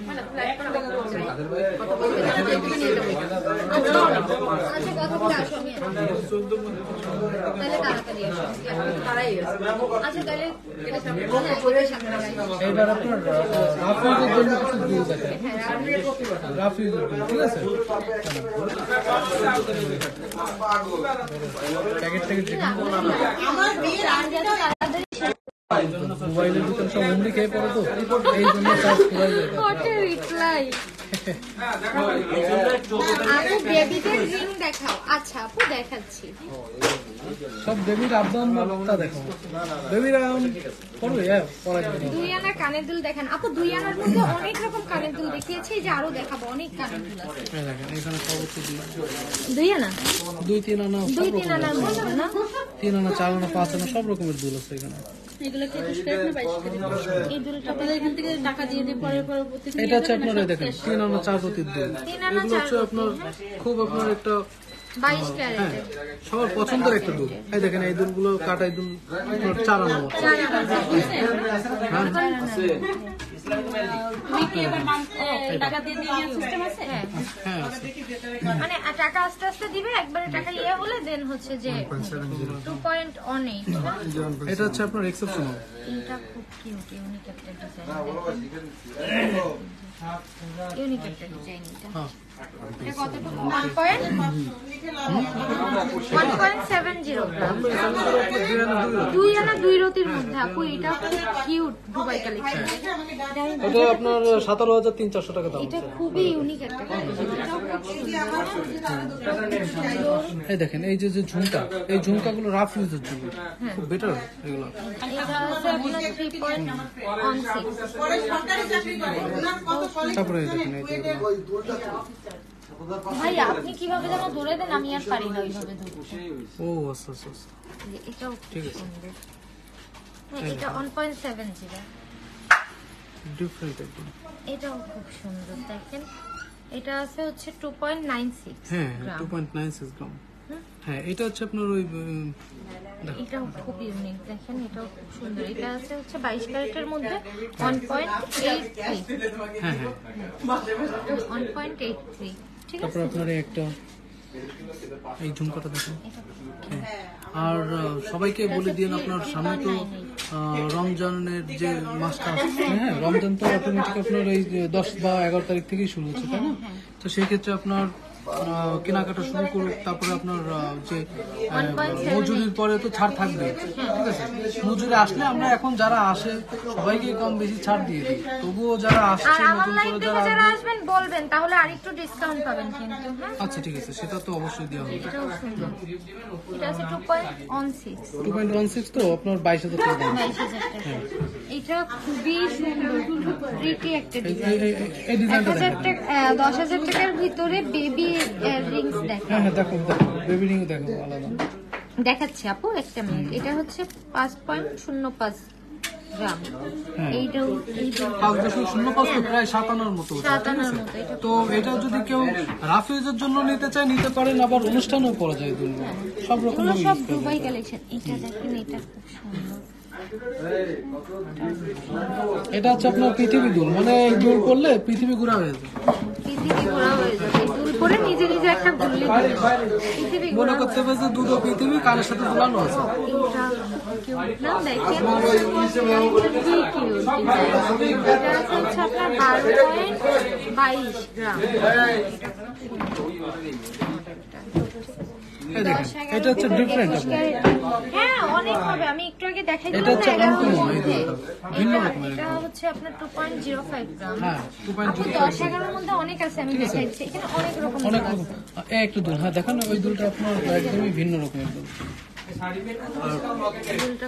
এইবার আপনার রাফিজের জন্য কিছু দুল দেখেন, রাফিজের জন্য, ঠিক আছে? প্যাকেট মোবাইলের ভিতরে সব অমনি খেয়ে পড়ে, তো এই জন্য চার্জ করে রিপ্লাই। আপু বেবিদের রিং দেখাও। আচ্ছা আপু দেখাচ্ছি। সব বেবির আবদানটা দেখো, বেবিরা পড়বে পড়া যাবে। 2 আনা কানের দুল দেখেন আপু। 2 আনার মধ্যে অনেক রকম কানের দুল দেখিয়েছি, যে আরো দেখাবো অনেক কানের দুল আছে। দেখেন এখানে সর্বোচ্চ 2 আনা 2-3 আনা, 2-3 আনার মধ্যে না? 3 আনা 4 আনা 5 আনা সব রকমের দুল আছে এখানে। এগুলো কি 21 ক্যারেট না 22 ক্যারেট? এই দুলটা আপনাদের এখান থেকে টাকা দিয়ে দিয়ে পরে পরবর্তী এটা হচ্ছে আপনার দেখেন 3 আনা 4 প্রতির দুল। 3 আনা এগুলো হচ্ছে 4 আপনার খুব আপনার একটা 22 ক্যারেট। সবার পছন্দের একটা দুল। এই দেখেন এই দুলগুলো কাটাই দুল 4 আনা মতো। 4 আনা আছে। টাকা দিয়ে দিয়ে সিস্টেম আছে? হ্যাঁ, মানে টাকা আস্তে আস্তে দিবে, একবারে টাকা ইয়ে হলে দেন হচ্ছে যে 2.18। এটা হচ্ছে আপনার এক্সেপশনাল। এটা খুব কিউট, ইউনিক একটা ডিজাইন। ইউনিক একটা ডিজাইন এটা। হ্যাঁ, এটা কতটুকু? 1.70 গ্রাম। 2 আনা 2 রতির মধ্যে আপু। এটা খুব কিউট দুবাই কালেকশন। এটা আপনার 17,300 টাকা দাম। এটা খুবই ইউনিক একটা কালেকশন। এটাও খুব সুন্দর। এই দেখেন এই যে যে ঝুমকা, এই ঝুমকাগুলো রাফ ইউজের জন্য খুব বেটার এগুলো। এটা আছে আপনার 3.16। তারপরে এই দেখেন এই যে ভাই আপনি কিভাবে যেন ধরে দেন, আমি আর পারি না ওইভাবে ধরতে। ও আচ্ছা আচ্ছা আচ্ছা। এটাও খুব সুন্দর। এটা 1.70। ডিফারেন্ট একদম। এটাও খুব সুন্দর দেখেন। এটা আছে হচ্ছে 2.96 হ্যাঁ, গ্রাম। 2.96 গ্রাম। হ্যাঁ, এটা হচ্ছে আপনার ওই এটাও খুব ইউনিক দেখেন। এটাও খুব সুন্দর। এটা আছে হচ্ছে 22 ক্যারেটের মধ্যে 1.83। হ্যাঁ হ্যাঁ। 1.83, ঠিক আছে। তারপর আপনার এই একটা এই ঝুমকাটা দেখুন। হ্যাঁ। আর সবাইকে বলে দিন আপনার সামনে তো রমজানের যে মাসটা আসছে, হ্যাঁ রমজান তো অটোমেটিক আপনার এই 10 বা 11 তারিখ থেকেই শুরু হচ্ছে, তাই না? তো সেই ক্ষেত্রে আপনার কেনাকাটা শুরু করুক। তারপরে আপনার যে মজুরির পরে তো ছাড় থাকবে, ঠিক আছে? মজুরি আসলে আমরা এখন যারা আসে সবাইকে কম বেশি ছাড় দিয়ে দিই। তবুও যারা আর আসছে আমার নতুন লাইভ করে দেখে যারা যারা আসবেন বলবেন, তাহলে আরেকটু ডিসকাউন্ট পাবেন কিন্তু। হ্যাঁ, আচ্ছা ঠিক আছে, সেটা তো অবশ্যই দেওয়া হবে। এটাও সুন্দর। এটা আছে 2.16। 2.16 তো আপনার 22,000 টাকা দাম। 22,000 টাকা। এটা খুবই সুন্দর, প্রিটি একটা ডিজাইন। এই ডিজাইনটা দেখেন। 10,000 টাকার ভিতরে বেবি রিংস দেখেন। হ্যাঁ হ্যাঁ, দেখো বেবি রিং দেখো আলাদা দেখাচ্ছি আপু, একটা মিনিট। এটা হচ্ছে 5.05 গ্রাম। এইটাও এই 5.05 তো প্রায় 7 আনার মতো হচ্ছে, 7 ঠিক আনার আছে? মতো। এটা তো এটা যদি কেউ রাফ ইউজের জন্য নিতে চায় নিতে পারেন, আবার অনুষ্ঠানেও পরা যায় দুটো, সব রকম এগুলো সব দুবাই কালেকশন। এটা দেখেন, এটা খুব সুন্দর। এটা হচ্ছে আপনার পৃথিবী দুল, মানে এই দুল করলে পৃথিবী ঘোরা হয়ে যায়। পৃথিবী ঘোরা হয়ে যাবে। দুল করে নিজে নিজে একটা ঘুরলে পৃথিবী মনে ঘোরা করতে হবে যে দুটো পৃথিবী কানের সাথে ঝুলানো আছে। এটা কিউট না দেখেন, খুবই কিউট। এটা হচ্ছে আপনার 12.22 গ্রাম। এই দেখেন, এটা হচ্ছে ডিফারেন্ট। হ্যাঁ অনেক হবে, আমি একটু আগে দেখাই এটা হচ্ছে uncommon, ভিন্ন এটা রকমের। এটা হচ্ছে আপনার 2.05 গ্রাম। হ্যাঁ, 2.05 10-11 মধ্যে অনেক আছে, আমি দেখাইছি এখানে অনেক রকম অনেক আছে। রকম। একটু দূর, হ্যাঁ দেখেন ওই দুলটা আপনার একদমই ভিন্ন রকমের দুল। দুলটা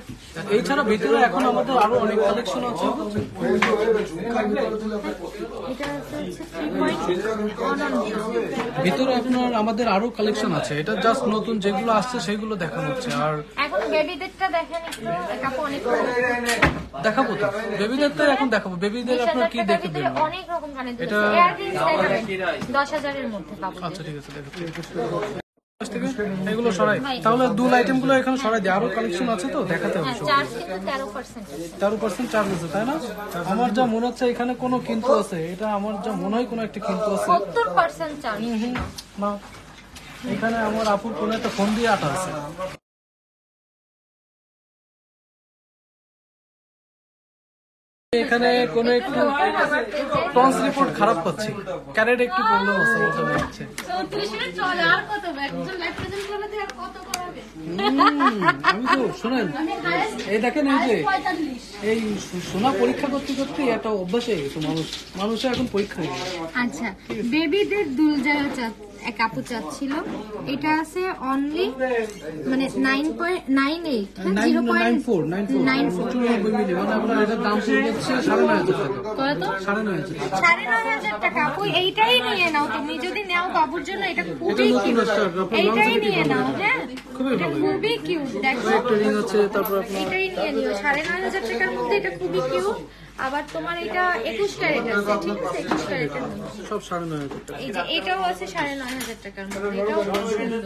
এছাড়া ভিতরে এখন আমাদের আরো অনেক কালেকশন আছে। এটা হচ্ছে 3.1 ভিতরে আপনার আমাদের আরো কালেকশন আছে, এটা জাস্ট নতুন যেগুলো আসছে সেগুলো দেখানো হচ্ছে। আর এখন বেবিদেরটা দেখেন একটু, কাপড় অনেক দেখাবো তো বেবিদের, তো এখন দেখাবো বেবিদের আপনার কি দেখবেন। অনেক রকম কানের দুল এটা- আছে। এয়াররিংস দেখাবেন 10,000 এর মধ্যে পাবো। আচ্ছা ঠিক আছে, দেখাচ্ছি। এগুলো সরাই, তাহলে দুল আইটেম গুলো এখানে সরাই দিই। আরো কালেকশন আছে তো দেখাতে হবে। হ্যাঁ, চার্জ কিন্তু 13% আছে। 13% চার্জ আছে, তাই না? আমার যা মনে হচ্ছে এখানে কোনো কিন্তু আছে, এটা আমার যা মনে হয় কোনো একটা কিন্তু আছে। 70% চার্জ। না, এখানে আমার আপুর কোনো একটা ফোন দিয়ে আটা আছে। এখানে কোনো একটু টন্স রিপোর্ট খারাপ পাচ্ছি, ক্যারেট একটু প্রবলেম আছে, এটা মনে হচ্ছে। 34 এর চলে আর কত একজন লাইভ প্রেজেন্ট করলে তো আর কত করাবে? আমি তো শোনেন, এই দেখেন এই যে এই সোনা পরীক্ষা করতে করতে একটা অভ্যাস হয়ে গেছে মানুষের এখন পরীক্ষা হয়ে গেছে। আচ্ছা, বেবিদের দুল যারা এক আপু চাচ্ছিল, এটা আছে অনলি মানে 9.98 94 মিলি, মানে আপনার এটার দাম পড়বে হচ্ছে 9,500 টাকা। কত? 9,500 টাকা। 9,500 টাকা। আপু এইটাই নিয়ে নাও, তুমি যদি নাও বাবুর জন্য এটা খুবই এটা নতুন কিউট। স্টার, আপনার এইটাই longevity নিয়ে নাও, ভালো। হ্যাঁ খুবই এটা ভালো। খুবই কিউট। দেখো একটা রিং আছে, তারপর আপনার এটাই নিয়ে নিও। 9,500 টাকার মধ্যে এটা খুবই কিউট। আবার তোমার এটা 21 ক্যারেট আছে, ঠিক আছে? 21 ক্যারেটের মধ্যে সব 9,500 টাকা। এই যে এটাও আছে 9,500 টাকার মধ্যে, এটাও খুব সুন্দর,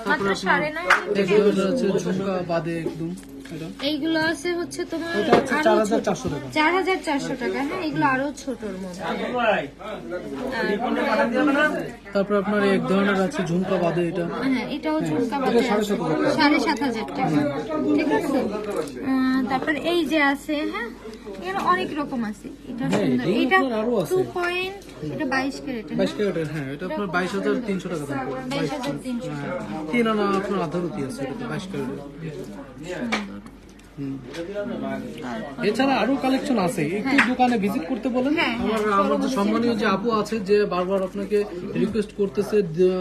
মাত্র 9,500 টাকা। এগুলো আছে ঝুমকা বাদে একদম এটা। এইগুলো আছে হচ্ছে তোমার এটা হচ্ছে আরো 4,400 টাকা। 4,400 টাকা। হ্যাঁ, এগুলো আরো ছোটর মধ্যে। তারপর আপনার এক ধরনের আছে ঝুমকা বাদে এটা। হ্যাঁ, এটাও ঝুমকা এটা বাজে 7,500 7,500 টাকা, ঠিক আছে? তারপর এই যে আছে, হ্যাঁ এখানে অনেক রকম আছে। এটা হ্যাঁ, সুন্দর, এগুলো এটা আপনার আরো আছে। এটা 22 ক্যারেটের। 22 ক্যারেটের, হ্যাঁ এটা আপনার 22,300 টাকা দাম পড়বে। 22,300 হ্যাঁ, 3 আনা আপনার আধারতি আছে এটা 22 ক্যারেটের। এছাড়া আরো কালেকশন আছে, একটু দোকানে ভিজিট করতে বলেন। হ্যাঁ, আমার যে সম্মানীয় যে আপু আছে যে বারবার আপনাকে রিকোয়েস্ট করতেছে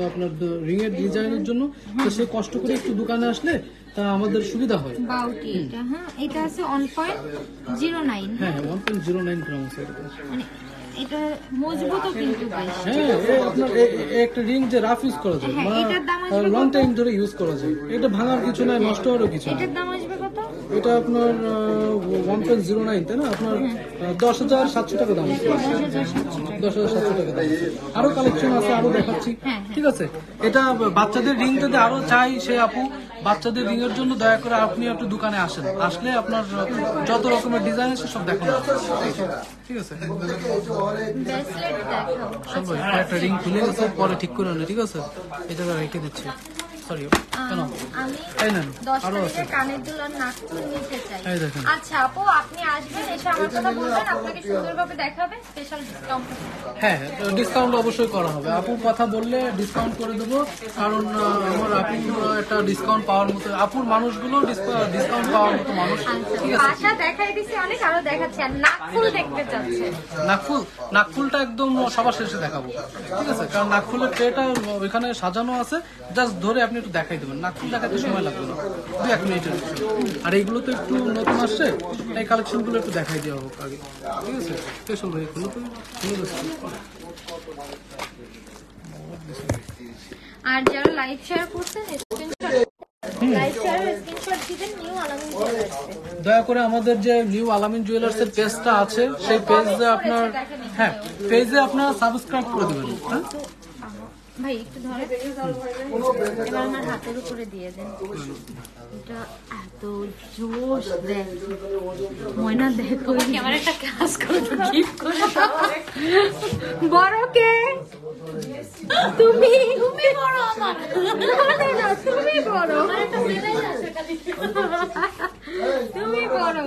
আপনার রিং এর ডিজাইনের জন্য, তো সে কষ্ট করে একটু দোকানে আসলে তা আমাদের সুবিধা হয়। বাউটি এটা, হ্যাঁ এটা আছে 1.09। হ্যাঁ 1.09 গ্রাম আছে এটা। মানে এটা মজবুতও কিন্তু বেশ। হ্যাঁ, আপনার একটা রিং যে রাফ ইউজ করা যায়, হ্যাঁ, এটার দাম আসবে লং টাইম ধরে ইউজ করা যায়, এটা ভাঙার কিছু নাই, নষ্ট হওয়ারও কিছু নাই। এটার দাম আসবে কত? এটা আপনার 1.09, তাই না? আপনার 10,700 টাকা দাম আছে। 10,700 টাকা দাম আছে। আরো কালেকশন আছে, আরো দেখাচ্ছি, ঠিক আছে? এটা বাচ্চাদের রিং যদি আরো চাই, সে আপু বাচ্চাদের রিং এর জন্য দয়া করে আপনি একটু দোকানে আসেন, আসলে আপনার যত রকমের ডিজাইন আছে সব দেখানো হবে। ঠিক আছে? ব্রেসলেট দেখাও। শুনবো, একটা রিং খুলে গেছে, পরে ঠিক করে আনো, ঠিক আছে? এটা রেখে দিচ্ছি, সরি। কেন? আমি এই নেন, 10 আরো আছে। টাকার কানের দুল আর নাক ফুল নিতে চাই। এই দেখেন। আচ্ছা আপু, আপনি আসবেন, এসে আমার কথা বলবেন, আপনাকে সুন্দরভাবে দেখাবে, স্পেশাল ডিসকাউন্ট। হ্যাঁ, ডিসকাউন্ট অবশ্যই করা হবে। আপুর কথা বললে ডিসকাউন্ট করে দেবো, কারণ আমার আপুর একটা ডিসকাউন্ট পাওয়ার মতো, আপুর মানুষগুলো ডিসকাউন্ট পাওয়ার মতো মানুষ, ঠিক আছে? বাসা দেখাই দিছি অনেক, আরো দেখাচ্ছি। আর নাক ফুল দেখতে চাচ্ছে। নাকফুলটা একদম সবার শেষে দেখাবো, ঠিক আছে? কারণ নাকফুলের ট্রেটা ওইখানে সাজানো আছে, জাস্ট ধরে আপনি একটু দেখাই দেবেন। নাকফুল দেখাতে সময় লাগবে না, 2-1 মিনিটের। আর এইগুলো তো একটু নতুন আসছে, এই কালেকশন গুলো একটু দেখাই দেওয়া হোক আগে, ঠিক আছে? স্পেশাল ভাই এগুলো তো আর যারা লাইভ শেয়ার করছেন, লাইভ শেয়ার স্ক্রিনশট দিবেন নিউ আলামিন জুয়েলার্সে। দয়া করে আমাদের যে নিউ আলামিন জুয়েলার্স এর পেজটা আছে, সেই পেজে আপনার, হ্যাঁ পেজে আপনার সাবস্ক্রাইব করে দেবেন। হ্যাঁ, ভাই একটু ধরে এবার আমার হাতের উপরে দিয়ে দেন। এটা এত জোশ, দেখ ময়না, দেখো আমার একটা কাজ করে গিফট করে বড়কে তুমি বড় আমার, তুমি বড়, তুমি বড়।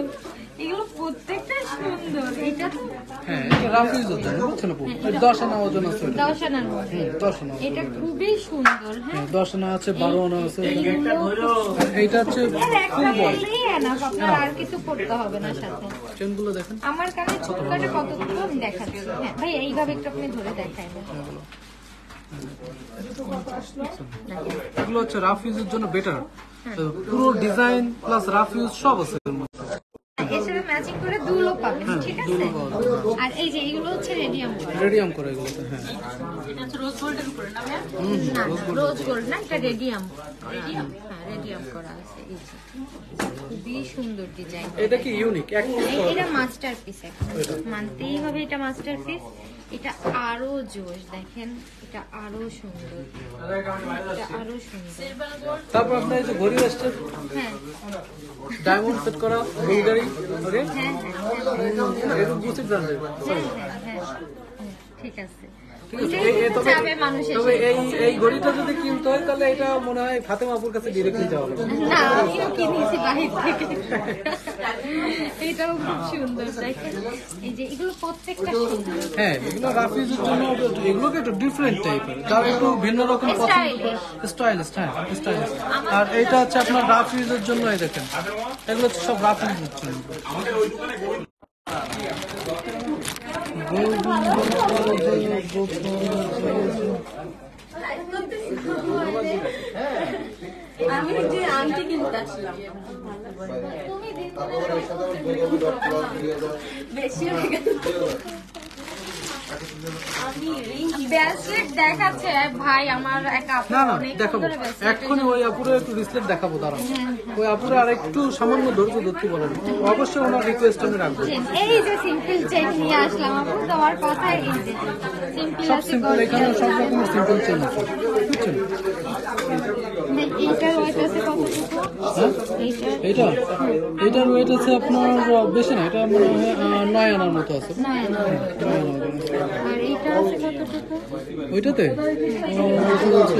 এগুলো প্রত্যেকটা সুন্দর। এটা তো হ্যাঁ, এটা রাফ ইউজের জন্য, বুঝছেন আপু? 10 আনা ওজন আছে ওটা। 10 আনার মধ্যে। 10 আনা। এটা খুবই সুন্দর। হ্যাঁ, 10 আনা আছে, 12 আনা আছে। এইগুলো আর এইটা হচ্ছে একটা বললেই এনাফ, আপনার আর কিছু করতে হবে না সাথে। চেনগুলো দেখেন। আমার কানে ছোট কানে কতটুকু আমি দেখাচ্ছি। হ্যাঁ ভাই, এইভাবে একটু আপনি ধরে দেখাই দেন। এগুলো হচ্ছে রাফ ইউজের জন্য বেটার। পুরো ডিজাইন প্লাস রাফ ইউজ সব আছে এর মধ্যে। এর সাথে ম্যাচিং করে দুলো পাবেন, ঠিক আছে? আর এই যে এগুলো হচ্ছে রেডিয়াম করা। রেডিয়াম করে এগুলোতে। হ্যাঁ, এটা হচ্ছে রোজ গোল্ডের উপরে না ভাই? না, রোজ গোল্ড না, এটা রেডিয়াম। রেডিয়াম, হ্যাঁ রেডিয়াম করা আছে। এই যে খুবই সুন্দর ডিজাইন। এটা কি ইউনিক? এক এটা মাস্টারপিস, মানতেই হবে এটা মাস্টারপিস। এটা আরো জোশ, দেখেন এটা আরো সুন্দর, এটা আরো সুন্দর। তারপর আপনার এই যে ঘড়ি আসছে, হ্যাঁ ডায়মন্ড সেট করা বুলগারি। ওকে, হ্যাঁ এটা বুঝতে ব্র্যান্ডের। হ্যাঁ হ্যাঁ, ঠিক আছে। তবে এই ঘড়িটা যদি কিনতে হয় তাহলে এটা মনে হয় ফাতেমা আপুর কাছে ডিরেক্টলি যাওয়া হবে। না, আমিও কিনেছি বাহির থেকে। এটাও খুব সুন্দর, দেখেন এই যে এগুলো প্রত্যেকটা সুন্দর। হ্যাঁ, এগুলো রাফ ইউজের জন্য, এগুলোকে একটু ডিফারেন্ট টাইপের, যারা একটু ভিন্ন রকম স্টাইলিশ। হ্যাঁ, স্টাইলিশ। আর এইটা হচ্ছে আপনার রাফ ইউজের জন্য। এই দেখেন, এগুলো হচ্ছে সব রাফ ইউজের জন্য। আমি যে আন্টি কিনতে আসলাম, বেশি হয়ে গেছে। ব্রেসলেট দেখাচ্ছে ভাই আমার এক আপু, না না, অনেক দেখাবো সুন্দর ব্রেসলেট। এক্ষুনি। ওই আপুরে একটু রিসলেট দেখাবো, দাঁড়াও। ওই আপুরে আর একটু সামান্য ধৈর্য ধরতে বলেন, অবশ্যই ওনার রিকোয়েস্ট আমি রাখবো। এই যে সিম্পল চেন নিয়ে আসলাম আপু, তোমার কথা। এই যে সিম্পল সব আছে, সিম্পল, এখানে সব রকমের সিম্পল চেন আছে, বুঝছেন? এইটার ওয়েট আছে কতটুকু? এইটার ওয়েট আছে আপনার বেশি না, এটা মনে হয় 9 আনার মতো আছে। 9 আনা। আর এইটা আছে কতটুকু? ওইটাতে হচ্ছে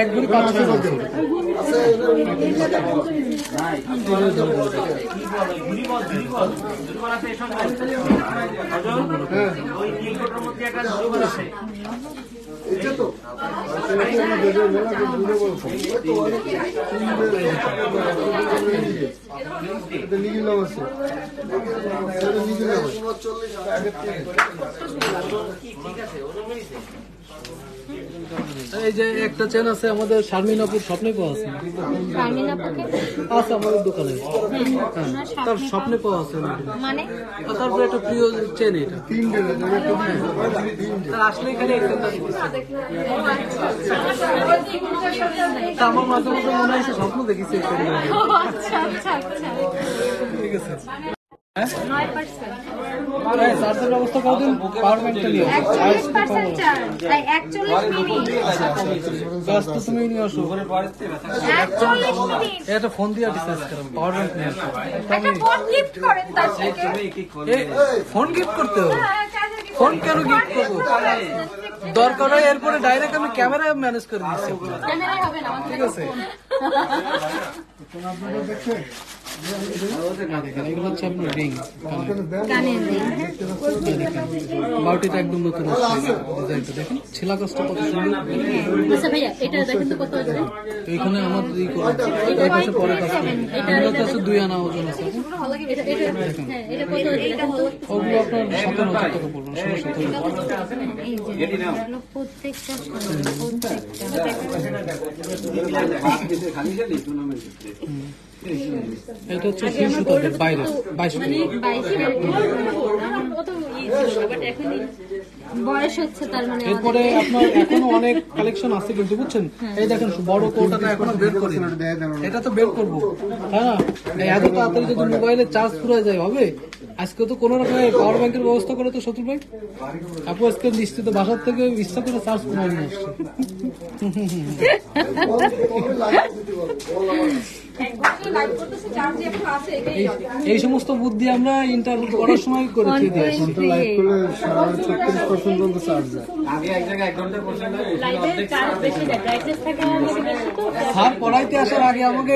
1 ভরি 500 আছে। এটা তো নিজের নাম আছে, নিজের নাম এই যে একটা চেন আছে আমাদের শারমিন আপুর স্বপ্নে পাওয়া আছে। শারমিন আপুকে আছে আমাদের দোকানে। হ্যাঁ, তার স্বপ্নে পাওয়া আছে। মানে আর তারপরে একটা প্রিয় চেন, এটা 3 দিন তার আসলে এখানে এই চেনটা দিচ্ছে। তা আমার মাঝে মাঝে মনে হয়েছে স্বপ্ন দেখেছি এই চেনটা। ও আচ্ছা আচ্ছা আচ্ছা, ঠিক আছে। 9%। চার্জের ব্যবস্থা করে দিন, পাওয়ার ব্যাংকটা নিয়ে 41% চার্জ, তাই 41 মিনিট। ব্যস্ত তুমি নিয়ে আসো। 41 মিনিট। এটা ফোন দিয়ে রিচার্জ করেন, পাওয়ার ব্যাংক নিয়ে আসো। একটা ফোন গিফট করেন তার থেকে। ফোন গিফট করতে হবে? হ্যাঁ, চার্জার gift ফোন করেন। কেন গিফট করবো? দরকার হয় এরপরে ডাইরেক্ট আমি ক্যামেরা ম্যানেজ করে দিচ্ছি। ক্যামেরায় হবে না, আমাদের ঠিক আছে। এগুলো হচ্ছে আপনার রিং, কানের ring। বাউটিটা একদম নতুন আসছে। ডিজাইনটা দেখেন, ছেলা কাজটা কত সুন্দর। আচ্ছা ভাইয়া, এটা দেখেন তো কত আছে? এইখানে আমাদের এই করা এই পাশে পরে কাজ করে। এগুলো কাছে 2 আনা ওজন আছে। এটা কত? এটা হলো ওগুলো আপনার 17,000 টাকা পড়বে, 16,000 টাকা। এই যে এগুলো প্রত্যেকটা সুন্দর, এটা হচ্ছে সুই সুতাদের বাইরে 22 মানে 22 কত বয়স হচ্ছে তার মানে। এরপরে আপনার এখনো অনেক কালেকশন আছে কিন্তু, বুঝছেন? এই দেখেন বড় কোটাটা এখনো বের করি, এটা তো বের করবো, তাই না? এত তাড়াতাড়ি যদি মোবাইলে চার্জ ফুরে যায় হবে? আজকে তো কোনো রকমের পাওয়ার ব্যাংকের ব্যবস্থা করে তো শত্রু ভাই আপু আজকে নিশ্চিত বাসার থেকে ইচ্ছা করে চার্জ কমাই নিয়ে আসছে। এই সমস্ত বুদ্ধি আমরা ইন্টারভিউ করার সময় করেছি। লাইভ করলে 36% এখন পর্যন্ত চার্জ যায়। আগে এক জায়গায় 1 ঘন্টা বসে না লাইভে চার্জ বেশি যায়, ব্রাইটনেস থাকে অনেক বেশি তো। স্যার পড়াইতে আসার আগে আমাকে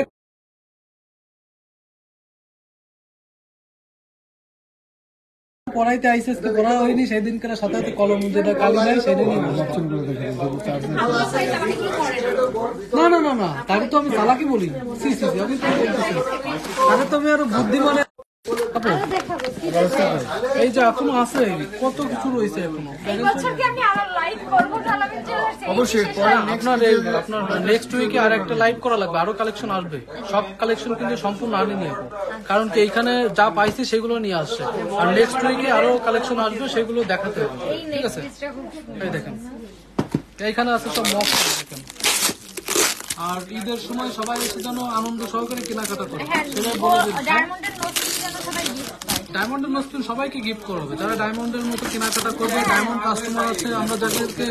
পড়াইতে আইসে পড়া হয়নি, সেদিন করে সাথে সাথে কলম যেটা কালি নাই সেদিনই অপশনগুলো দেখে চার্জ না না না না, তাকে তো আমি চালাকি বলি। সি সি সি, আমি তো বলতেছি তাকে তো আমি আরো বুদ্ধিমানের। আরো দেখাবো কি দেখাবো। এই যে এখনো আছে, কত কিছু রয়েছে এখনো। এই বছর কি আমি আরো লাইভ করব আলামিন জুয়েলার্সে? অবশ্যই আপনার নেক্সট উইকে আর একটা লাইভ করা লাগবে, আরো কালেকশন আসবে। সব কালেকশন কিন্তু সম্পূর্ণ আনিনি এখন, কারণ কি এইখানে যা পাইছি সেগুলো নিয়ে আসছে। আর নেক্সট উইকে আরো কালেকশন আসবে, সেগুলো দেখাতে হবে। এই ঠিক আছে, নেক্সট পিসটা খুব সুন্দর। এই দেখেন এইখানে আছে সব মক দেখেন। আর ঈদের সময় সবাই এসে যেন আনন্দ সহকারে কেনাকাটা করে, হ্যাঁ, সেটাই বলে দিচ্ছি। ডায়মন্ডের নতুন যেন সবাই গিফট পায়। ডায়মন্ডের নতুন সবাইকে গিফট করবে, যারা ডায়মন্ডের মতো কেনাকাটা করবে। ডায়মন্ড কাস্টমার আছে আমরা যাদেরকে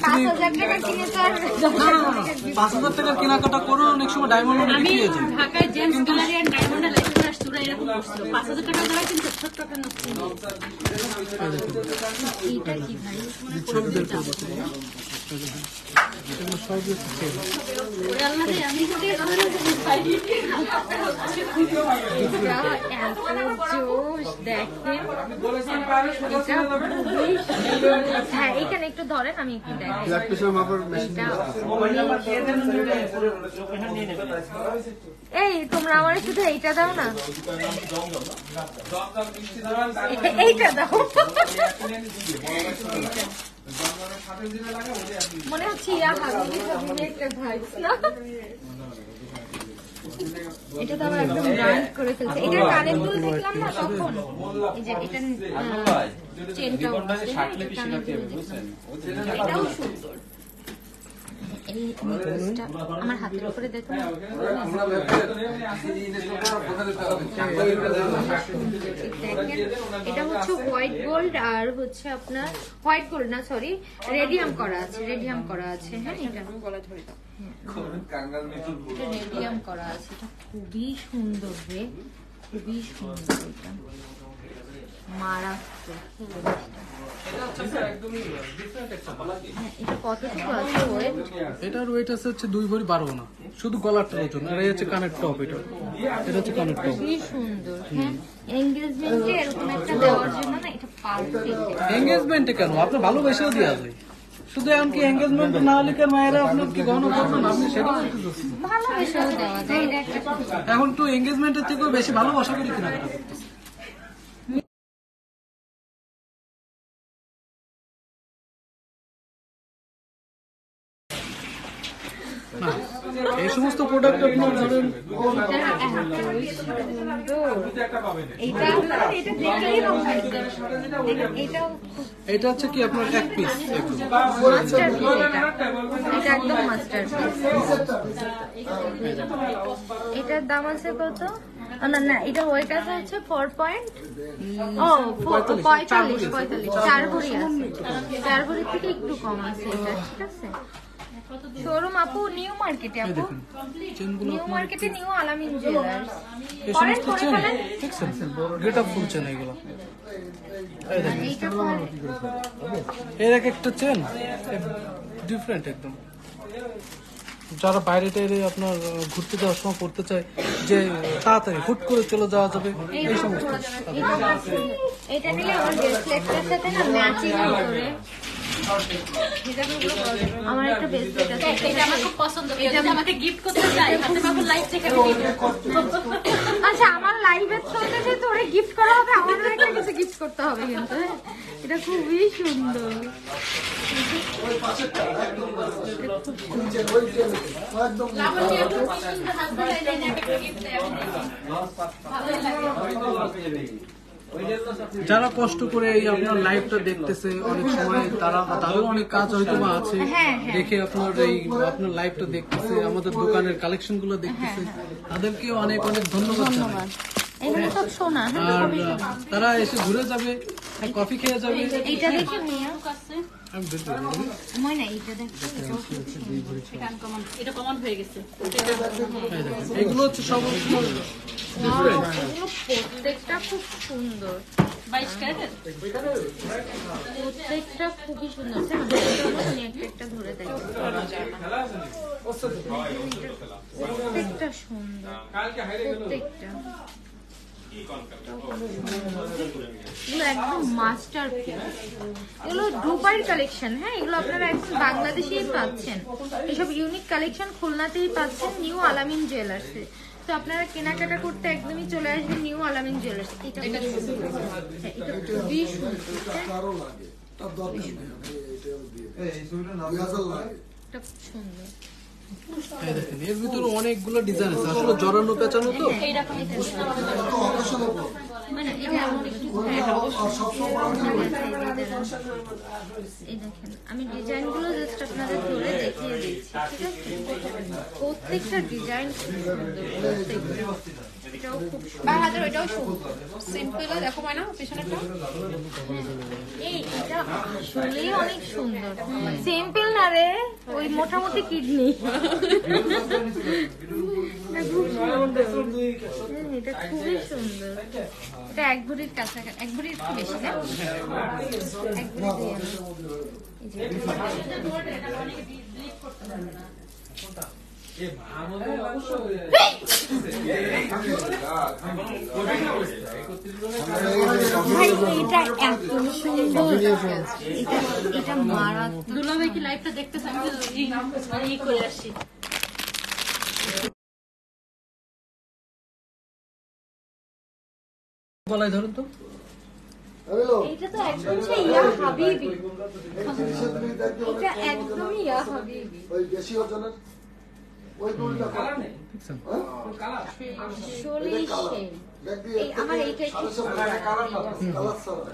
5,000 টাকা কিনে তো আর 5,000 টাকার কেনাকাটা করে অনেক সময় ডায়মন্ড আমি বিক্রি হয়ে যায়। ঢাকায় জেমস গ্যালারি আর ডায়মন্ডে লাইভ করে আসছি, ওরা এরকম করছিল 5,000 টাকা ধরা কিন্তু 70 টাকা নষ্ট। এইটা কি ভাই? ছবি বের করে দিচ্ছি। এগুলো সব দিয়ে sale। ওরে আল্লাহ রে, আমি কি ধরে পাইনি। এটা এত জোশ দেখেন। এটা খুবই সুন্দর। হ্যাঁ, এখানে একটু ধরেন, আমি একটু দেখাই। ব্লাড প্রেশার মাপার মেশিন এটা এই তোমরা আমার শুধু এইটা দাও না, এইটা দাও। মনে হচ্ছে ইয়া হাবিবি হাবিবি একটা ভাইবস না? এটা তো আবার একদম ব্র্যান্ড করে ফেলছে। এটা কানের দুল দেখলাম না তখন, এই যে এটা চেনটাও আছে, কানের দুল দেখলাম। এটাও সুন্দর। এই নেকলেসটা আমার হাতের উপরে দেখুন, এটা হচ্ছে হোয়াইট গোল্ড আর হচ্ছে আপনার হোয়াইট গোল্ড না, সরি, রেডিয়াম করা আছে, রেডিয়াম করা আছে। হ্যাঁ, এটা গলা ধরে দাও। এটা রেডিয়াম করা আছে, এটা খুবই সুন্দর রে, খুবই সুন্দর। এটা মারাত্মক। এটা কতটুকু আছে ওয়েট? এটার ওয়েট আছে হচ্ছে 2 ভরি 12 আনা, শুধু গলারটার ওজন। আর এই হচ্ছে কানের টপ, এটা হচ্ছে কানের টপ। খুবই সুন্দর। হ্যাঁ, এনগেজমেন্টে এরকম একটা দেওয়ার জন্য না এটা পারফেক্ট। এঙ্গেজমেন্টে কেন, আপনি ভালোবেসেও দেওয়া যায়। শুধু এমনকি এঙ্গেজমেন্ট না হলে কি মায়েরা আপনার কি গহনা করবেন, আপনি সেটা বলতে চাচ্ছেন। ভালোবেসেও দেওয়া যায়, এটা একটা এখন তো এঙ্গেজমেন্টের থেকেও বেশি ভালোবাসা করে কেনাকাটা করতেছে। না, এই সমস্ত প্রোডাক্ট আপনার ধরেন এটা হচ্ছে কি আপনার এক পিস, এটার দাম আছে কত? না না, এটা ওয়েট আছে হচ্ছে 4.45 4 ভরি আছে, 4 ভরির থেকে একটু কম আছে এটা। ঠিক আছে, শোরুম আপু নিউ মার্কেটে, আপু নিউ মার্কেটে, নিউ আলামিন জুয়েলার্স। এই সমস্ত চেন দেখছেন, গেট আপ ফুল চেন এগুলো। এই দেখেন, এর এক একটা চেন ডিফারেন্ট একদম। যারা বাইরে টাইরে আপনার ঘুরতে যাওয়ার সময় করতে চায় যে তাড়াতাড়ি হুট করে চলে যাওয়া যাবে, এই সমস্ত। এটা নিলে আমার ব্রেসলেটটার সাথে না ম্যাচিং করে। আমার একটা ব্রেসলেট আছে, এটা আমার খুব পছন্দ, এটা আমাকে গিফট করতে চাই, হাতে বাবুর লাইভ থেকে আচ্ছা আমার লাইভের চলতে যে তোরে গিফট করা হবে, আমারও একটা কিছু গিফট করতে হবে কিন্তু। এটা খুবই সুন্দর। যারা কষ্ট করে এই আপনার লাইভটা দেখতেছে, অনেক সময় তাদের অনেক কাজ হয়তো বা আছে, দেখে আপনার এই আপনার লাইভটা দেখতেছে, আমাদের দোকানের কালেকশন গুলো দেখতেছে, তাদেরকে অনেক অনেক ধন্যবাদ জানাই। এগুলো সব সোনা। আর তারা এসে ঘুরে যাবে, কফি খেয়ে যাবে। এইটা দেখে মিয়া আমি বের করে দিই। মই না, এইটা দেখো, এটা কমন হয়ে গেছে। এই দেখেন, এগুলো হচ্ছে সব এগুলো প্রত্যেকটা খুব সুন্দর। 22 ক্যারেটের প্রত্যেকটা খুবই সুন্দর। আমি একটা ধরে দেখি, প্রত্যেকটা সুন্দর, প্রত্যেকটা এগুলো একদম মাস্টার পিস। এগুলো দুবাইয়ের কালেকশন। হ্যাঁ, এগুলো আপনারা একদম বাংলাদেশেই পাচ্ছেন। এসব ইউনিক কালেকশন খুলনাতেই পাচ্ছেন নিউ আলামিন জুয়েলার্সে। তো আপনারা কেনাকাটা করতে একদমই চলে আসবেন নিউ আলামিন জুয়েলার্স। এটা খুবই সুন্দর, এটা খুব সুন্দর। এই দেখেন, এর ভিতরে অনেকগুলো ডিজাইন আছে, আসলে জড়ানো পেঁচানো তো। এইরকম মানে এটা এমন একটু এই দেখেন, আমি ডিজাইন গুলো জাস্ট আপনাদের ধরে দেখিয়ে দিচ্ছি, ঠিক আছে? প্রত্যেকটা ডিজাইন খুব সুন্দর, এটাও খুব সুন্দর। হাজার এটাও সুন্দর সিম্পল। দেখো মানা পেছনেরটা এই এটা আসলেই অনেক সুন্দর। সিম্পল না রে, ওই মোটামুটি কিডনি। এটা খুবই সুন্দর। এটা 1 ভরির কাছাকাছি, 1 ভরির একটু বেশি না, 1 ভরি দিয়ে ভাই এটা এত সুন্দর, এটা মারাত্মক। দুলাভাই কি লাইভটা দেখতেছে? আমি তো ই করে আসছি। গলায় ধরুন তো। এটা তো একদম সেই ইয়া হাবিবি, এটা একদমই ইয়া হাবিবি। ওই বেশি ওজনের ওই দুলটা দেখছেন? আসলেই সেই। এই আমার এইটা একটু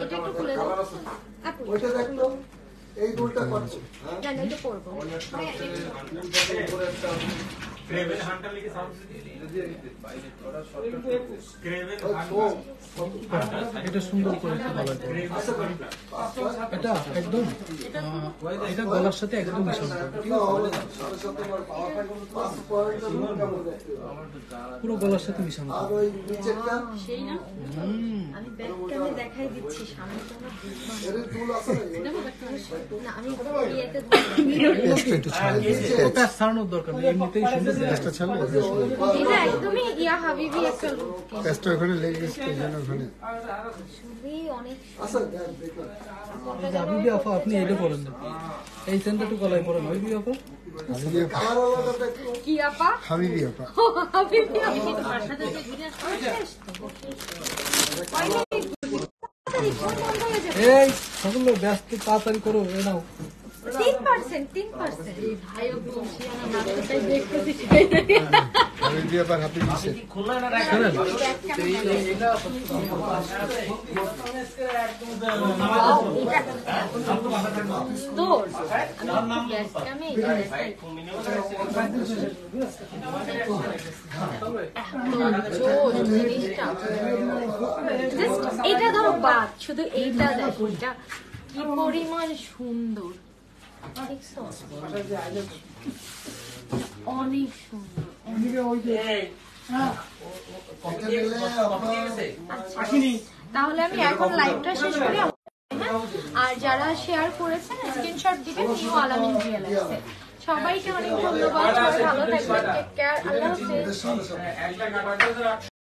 এটা একটু খুলে দাও আপু। ওইটা দেখতো এই দুলটা করছে না না, এটা করবো। ক্রেভেন হান্টার লিখে সাউন্ড ক্রেভেন এটা সুন্দর করে একটু গলায় ধরুন। এটা একদম এটা গলার সাথে একদম মিশন করবে, ঠিক আছে? পুরো গলার সাথে মিশন আর করবে। ওই নিচেরটা সেই না আমি ব্যাগটা আমি দেখাই দিচ্ছি, সামনে তো আমার এর দুল আছে না, আমি ইয়েতে ওটা ছাড়ানোর দরকার নেই, এমনিতেই সুন্দর। এটা একদমই ইয়া হাবিবি একটা লুক। পেস্টটা ওখানে লেগে গেছে এই জন্য ওখানে খুবই অনেক আছে দেখ দেখো হাবিবি আপা, আপনি এটা পরেন না, এই সেন্টারটা একটু গলায় পরেন। হাবিবি আপা, কালার আলাদা দেখো কি আপা হাবিবি আপা হাবিবি আপা। তার সাথে যে ঘুরে এই সকলে ব্যস্ত, তাড়াতাড়ি করো, এ নাও। 3%। ভাই বংশিয়ানা নাচটাই দেখতেছি। হাবিবি আপা হাতে দিছে খুলনা না শোনেন, এটা ধরো বাদ, শুধু এইটা দেখো, এটা কি পরিমাণ সুন্দর, দেখছো? অনেক সুন্দর। তাহলে আমি এখন লাইভটা শেষ করি। আর যারা শেয়ার করেছেন স্ক্রিনশট দিবেন নিউ আলামিন জুয়েলার্সে। সবাইকে অনেক ধন্যবাদ, সবাই ভালো থাকবেন, টেক কেয়ার, আল্লাহ হাফেজ।